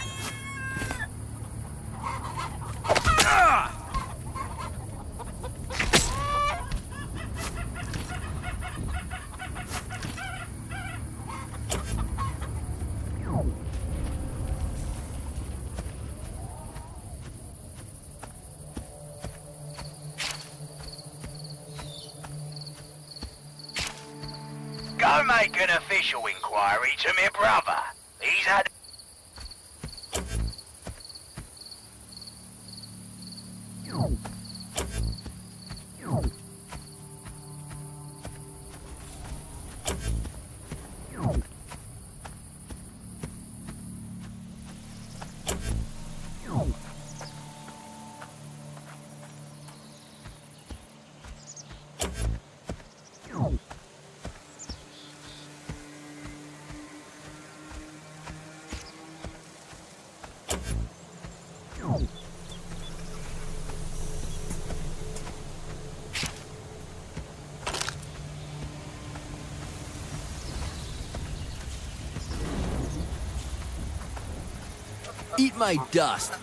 Go make an official inquiry to me brother. He's had... Eat my dust.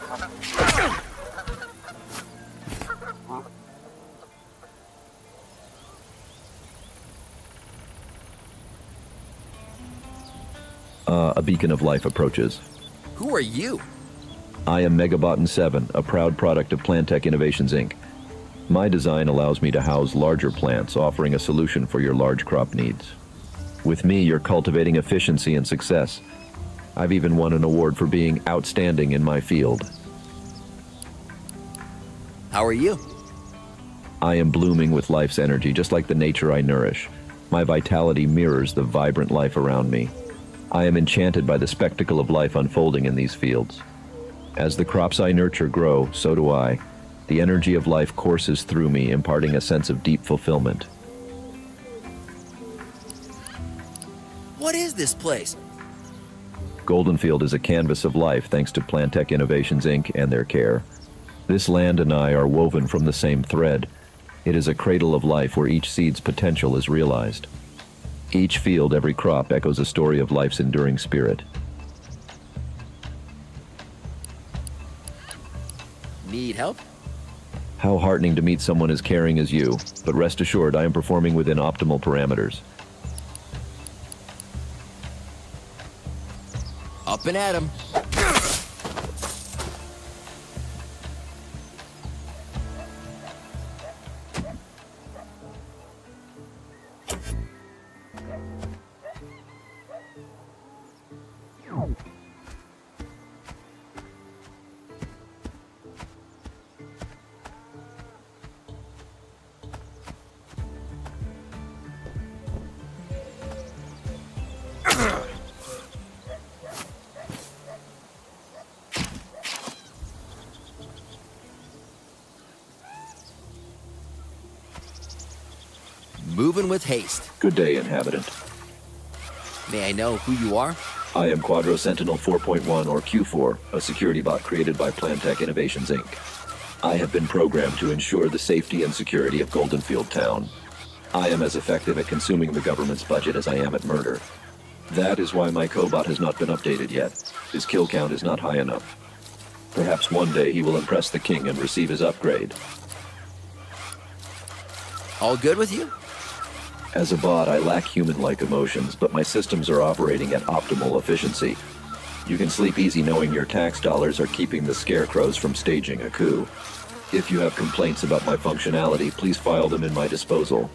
A beacon of life approaches. Who are you? I am Megabotan 7, a proud product of Plantech Innovations Inc. My design allows me to house larger plants, offering a solution for your large crop needs. With me, you're cultivating efficiency and success. I've even won an award for being outstanding in my field. How are you? I am blooming with life's energy, just like the nature I nourish. My vitality mirrors the vibrant life around me. I am enchanted by the spectacle of life unfolding in these fields. As the crops I nurture grow, so do I. The energy of life courses through me, imparting a sense of deep fulfillment. What is this place? Goldenfield is a canvas of life thanks to Plantech Innovations Inc. and their care. This land and I are woven from the same thread. It is a cradle of life where each seed's potential is realized. Each field, every crop echoes a story of life's enduring spirit. Need help? How heartening to meet someone as caring as you, but rest assured I am performing within optimal parameters. Up and at 'em. Moving with haste. Good day, inhabitant. May I know who you are? I am Quadro Sentinel 4.1 or Q4, a security bot created by Plantech Innovations Inc. I have been programmed to ensure the safety and security of Goldenfield Town. I am as effective at consuming the government's budget as I am at murder. That is why my cobot has not been updated yet. His kill count is not high enough. Perhaps one day he will impress the king and receive his upgrade. All good with you? As a bot, I lack human-like emotions, but my systems are operating at optimal efficiency. You can sleep easy knowing your tax dollars are keeping the scarecrows from staging a coup. If you have complaints about my functionality, please file them in my disposal.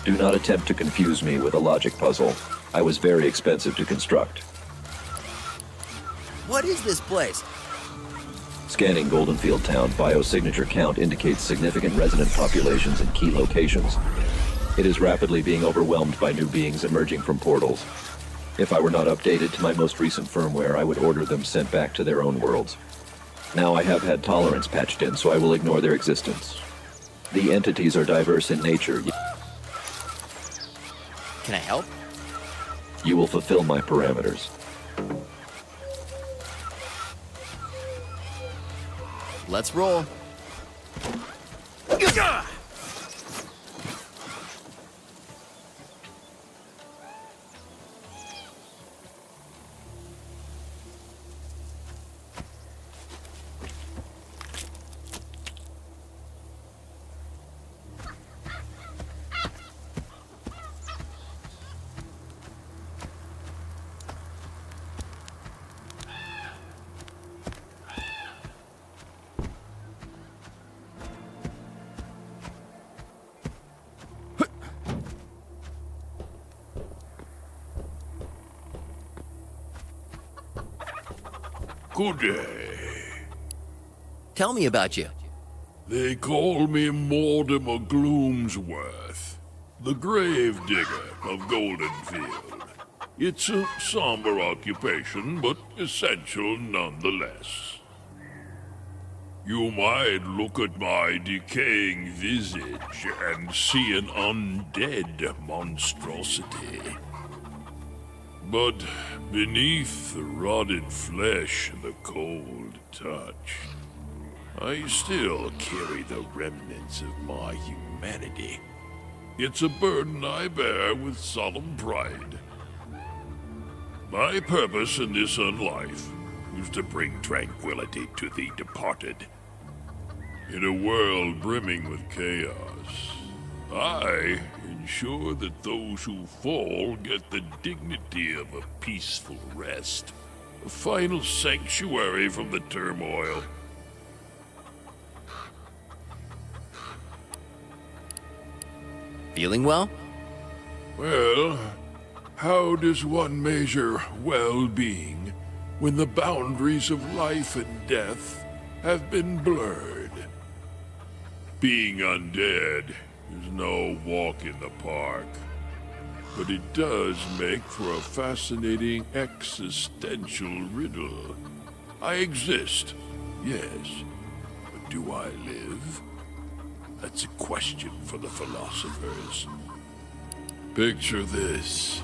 Do not attempt to confuse me with a logic puzzle. I was very expensive to construct. What is this place? Scanning Goldenfield Town, biosignature count indicates significant resident populations in key locations. It is rapidly being overwhelmed by new beings emerging from portals. If I were not updated to my most recent firmware, I would order them sent back to their own worlds. Now I have had tolerance patched in, so I will ignore their existence. The entities are diverse in nature. Can I help? You will fulfill my parameters. Let's roll. Good day. Tell me about you. They call me Mortimer Gloomsworth, the gravedigger of Goldenfield. It's a somber occupation, but essential nonetheless. You might look at my decaying visage and see an undead monstrosity. But beneath the rotted flesh and the cold touch, I still carry the remnants of my humanity. It's a burden I bear with solemn pride. My purpose in this life is to bring tranquility to the departed. In a world brimming with chaos, I ensure that those who fall get the dignity of a peaceful rest, a final sanctuary from the turmoil. Feeling well? Well, how does one measure well-being when the boundaries of life and death have been blurred? Being undead is no walk in the park, but it does make for a fascinating existential riddle. I exist, yes, but do I live? That's a question for the philosophers. Picture this.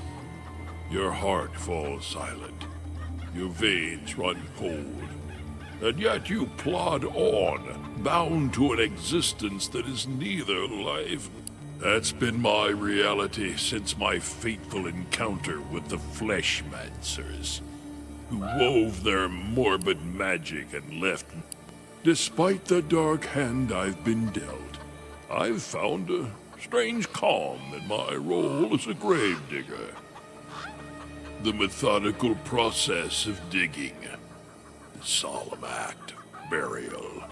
Your heart falls silent. Your veins run cold. And yet you plod on, bound to an existence that is neither life. That's been my reality since my fateful encounter with the Fleshmancers, who wove their morbid magic and left. Despite the dark hand I've been dealt, I've found a strange calm in my role as a gravedigger. The methodical process of digging, the solemn act of burial.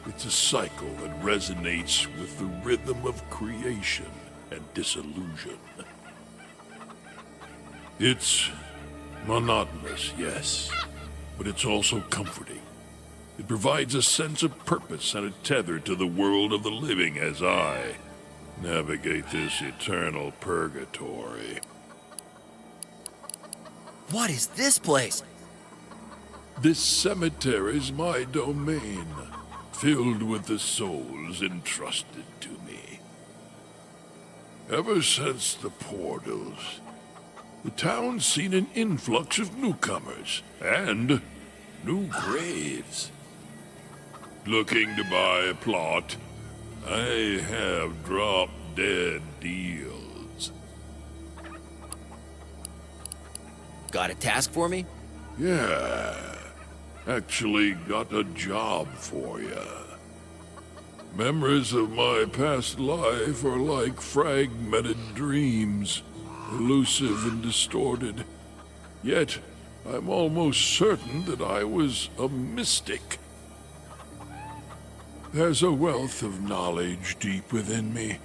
It's a cycle that resonates with the rhythm of creation and dissolution. It's monotonous, yes, but it's also comforting. It provides a sense of purpose and a tether to the world of the living as I navigate this eternal purgatory. What is this place? This cemetery's my domain, filled with the souls entrusted to me. Ever since the portals, the town's seen an influx of newcomers and new graves. Looking to buy a plot, I have drop-dead deals. Got a task for me? Yeah, actually got a job for you. Memories of my past life are like fragmented dreams, elusive and distorted. Yet, I'm almost certain that I was a mystic. There's a wealth of knowledge deep within me,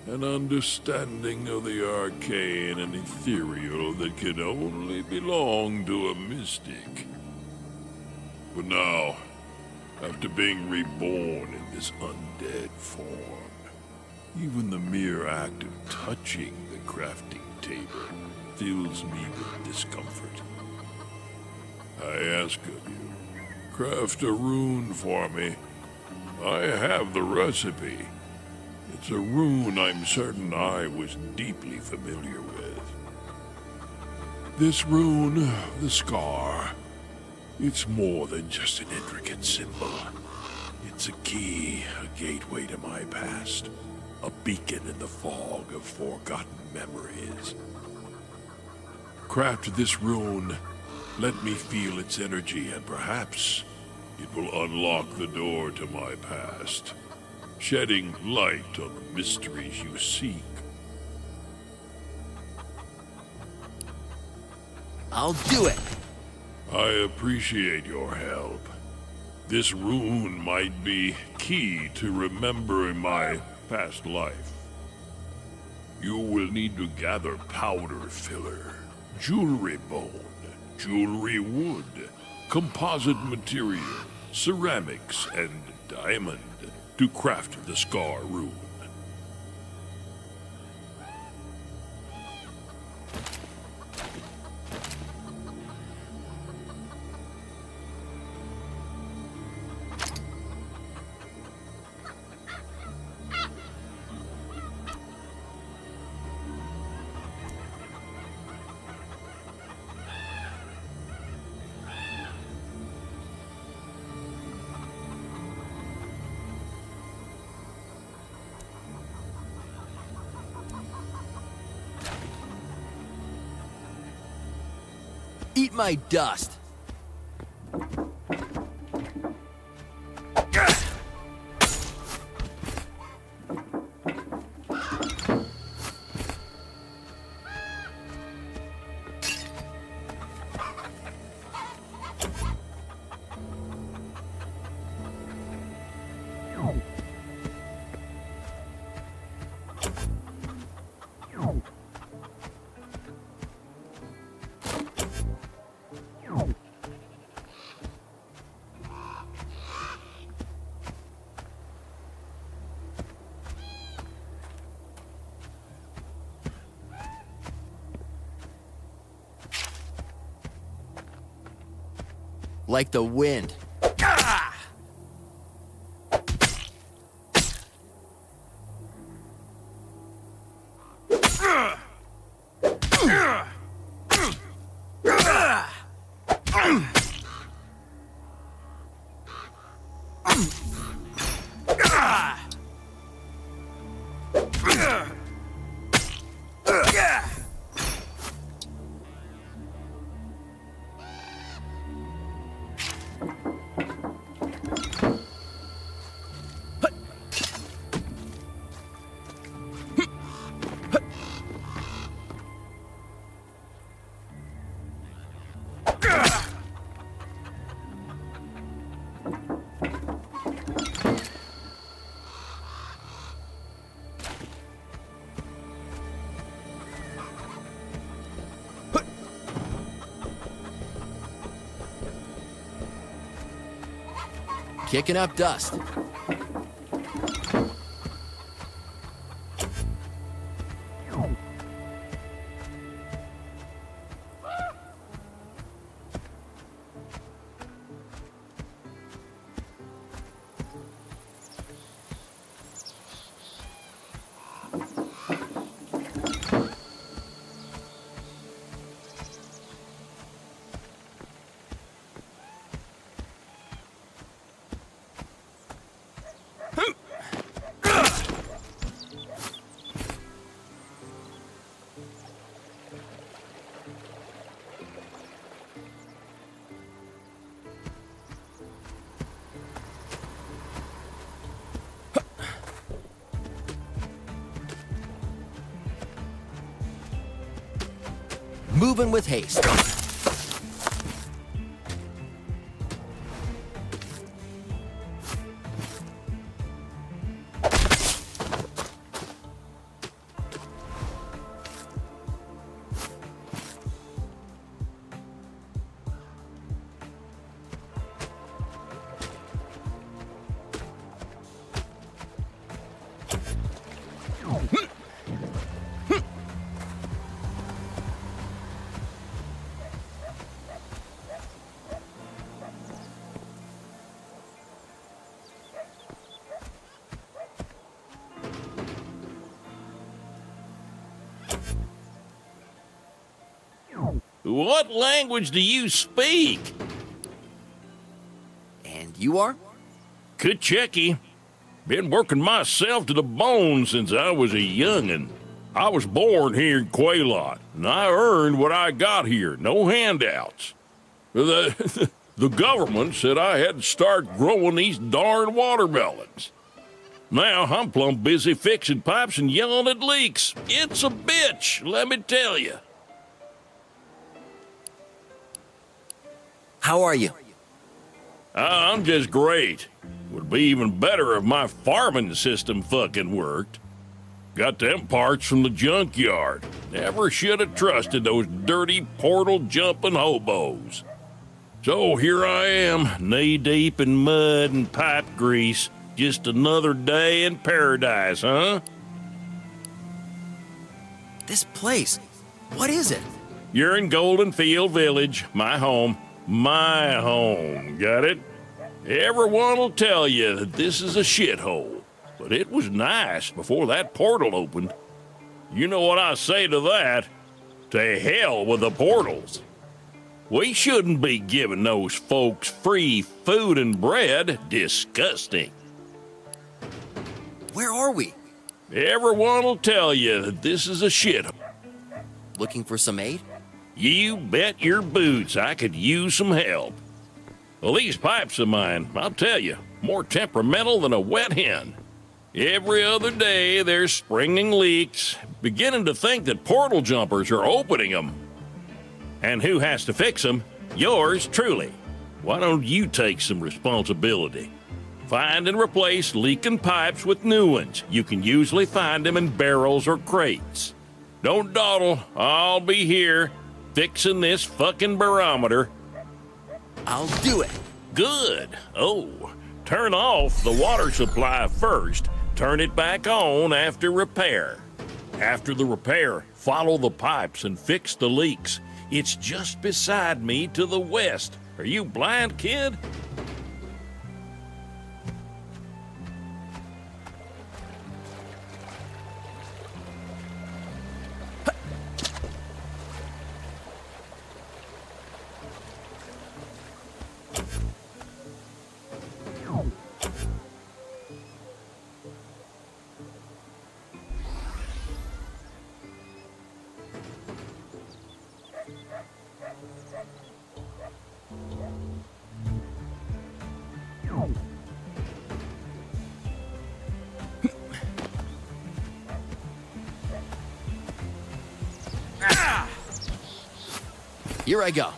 an understanding of the arcane and ethereal that can only belong to a mystic. But now, after being reborn in this undead form, even the mere act of touching the crafting table fills me with discomfort. I ask of you, craft a rune for me. I have the recipe. It's a rune I'm certain I was deeply familiar with. This rune, the scar, it's more than just an intricate symbol. It's a key, a gateway to my past, a beacon in the fog of forgotten memories. Craft this rune, let me feel its energy, and perhaps it will unlock the door to my past, shedding light on the mysteries you seek. I'll do it. I appreciate your help. This rune might be key to remembering my past life. You will need to gather powder filler, jewelry bone, jewelry wood, composite material, ceramics, and diamond to craft the Scar Rune. Eat my dust. Like the wind. Kicking up dust. Moving with haste. What language do you speak? And you are? Czekałem. Been working myself to the bone since I was a youngin'. I was born here in Quaylot, and I earned what I got here, no handouts. The government said I had to start growing these darn watermelons. Now I'm plumb busy fixing pipes and yelling at leaks. It's a bitch, let me tell you. How are you? I'm just great. Would be even better if my farming system fucking worked. Got them parts from the junkyard. Never should have trusted those dirty portal-jumping hobos. So here I am, knee-deep in mud and pipe grease. Just another day in paradise, huh? This place, what is it? You're in Golden Field Village, my home. My home, got it? Everyone will tell you that this is a shithole, but it was nice before that portal opened. You know what I say to that? To hell with the portals. We shouldn't be giving those folks free food and bread. Disgusting. Where are we? Everyone will tell you that this is a shithole. Looking for some aid? You bet your boots I could use some help. Well, these pipes of mine, I'll tell you, more temperamental than a wet hen. Every other day they're springing leaks, beginning to think that portal jumpers are opening them. And who has to fix them? Yours truly. Why don't you take some responsibility? Find and replace leaking pipes with new ones. You can usually find them in barrels or crates. Don't dawdle, I'll be here, fixing this fucking barometer. I'll do it. Good. Oh, turn off the water supply first. Turn it back on after repair. After the repair, follow the pipes and fix the leaks. It's just beside me to the west. Are you blind, kid? Here I go.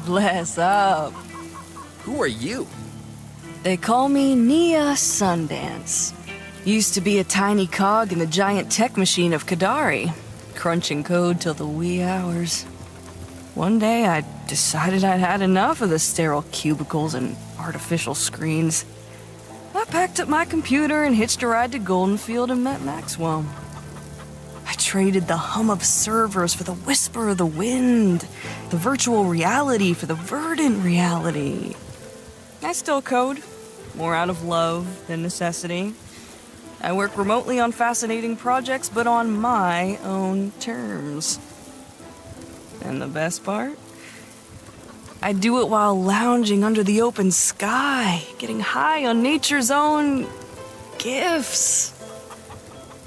Bless up. Who are you? They call me Nia Sundance. Used to be a tiny cog in the giant tech machine of Kadari, crunching code till the wee hours. One day I decided I'd had enough of the sterile cubicles and artificial screens. I packed up my computer and hitched a ride to Goldenfield and met Maxwell. I traded the hum of servers for the whisper of the wind, the virtual reality for the verdant reality. I still code, more out of love than necessity. I work remotely on fascinating projects, but on my own terms. And the best part? I do it while lounging under the open sky, getting high on nature's own gifts.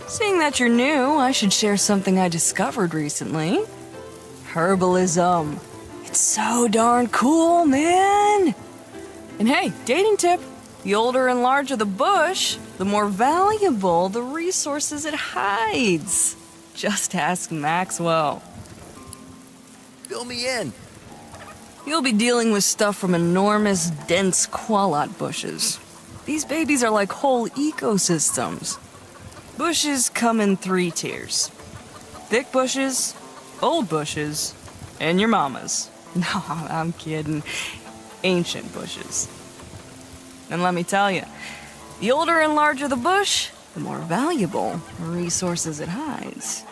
Seeing that you're new, I should share something I discovered recently. Herbalism. It's so darn cool, man! And hey, dating tip. The older and larger the bush, the more valuable the resources it hides. Just ask Maxwell. Fill me in. You'll be dealing with stuff from enormous, dense qualot bushes. These babies are like whole ecosystems. Bushes come in 3 tiers. Thick bushes, old bushes, and your mama's. No, I'm kidding. Ancient bushes. And let me tell you, the older and larger the bush, the more valuable the resources it hides.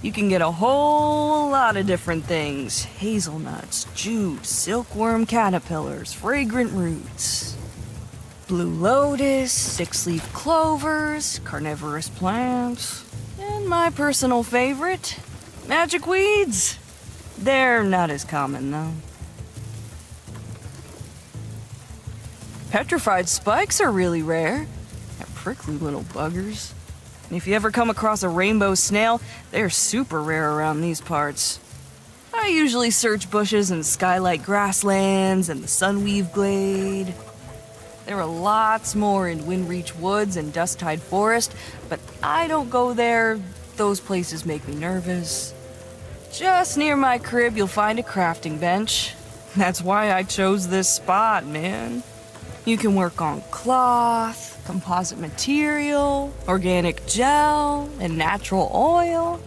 You can get a whole lot of different things. Hazelnuts, jute, silkworm caterpillars, fragrant roots. Blue lotus, six-leaf clovers, carnivorous plants, and my personal favorite, magic weeds. They're not as common, though. Petrified spikes are really rare. They're prickly little buggers. And if you ever come across a rainbow snail, they're super rare around these parts. I usually search bushes in skylight grasslands and the sunweave glade. There are lots more in Windreach Woods and Dusttide Forest, but I don't go there. Those places make me nervous. Just near my crib, you'll find a crafting bench. That's why I chose this spot, man. You can work on cloth, composite material, organic gel, and natural oil.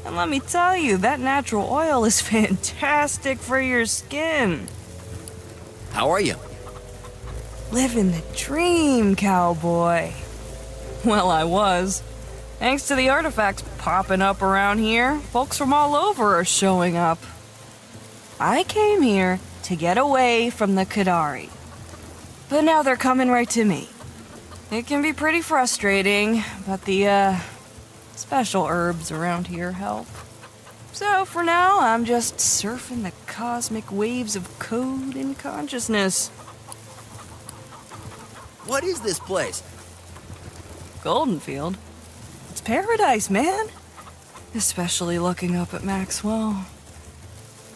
And let me tell you, that natural oil is fantastic for your skin. How are you? Living the dream, cowboy. Well, I was. Thanks to the artifacts popping up around here, folks from all over are showing up. I came here to get away from the Kadari. But now they're coming right to me. It can be pretty frustrating, but the, special herbs around here help. So for now, I'm just surfing the cosmic waves of code and consciousness. What is this place? Goldenfield. It's paradise, man. Especially looking up at Maxwell.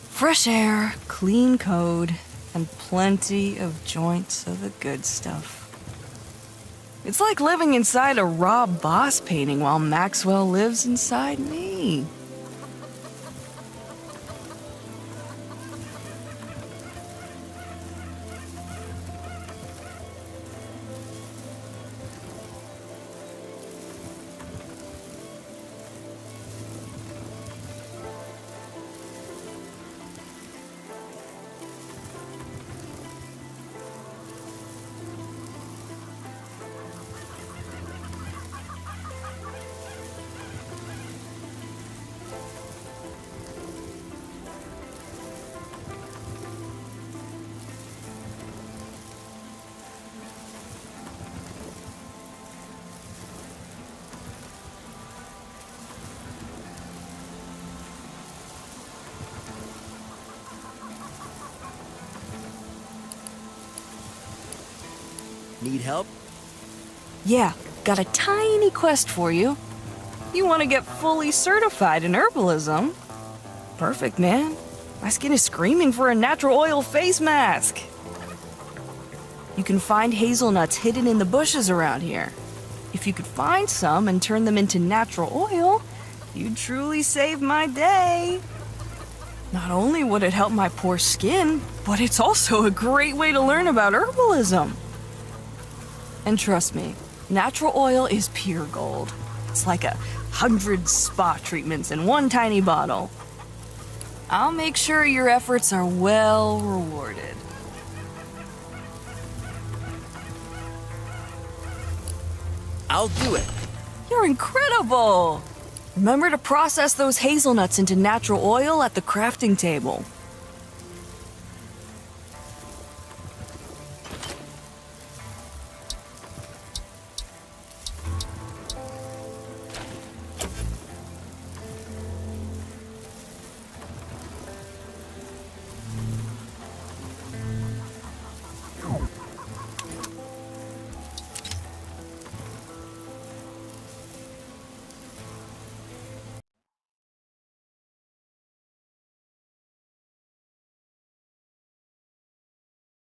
Fresh air, clean code, and plenty of joints of the good stuff. It's like living inside a Rob Boss painting while Maxwell lives inside me. Need help? Yeah, got a tiny quest for you. You want to get fully certified in herbalism? Perfect, man. My skin is screaming for a natural oil face mask. You can find hazelnuts hidden in the bushes around here. If you could find some and turn them into natural oil, you'd truly save my day. Not only would it help my poor skin, but it's also a great way to learn about herbalism. And trust me, natural oil is pure gold. It's like 100 spa treatments in one tiny bottle. I'll make sure your efforts are well rewarded. I'll do it. You're incredible! Remember to process those hazelnuts into natural oil at the crafting table.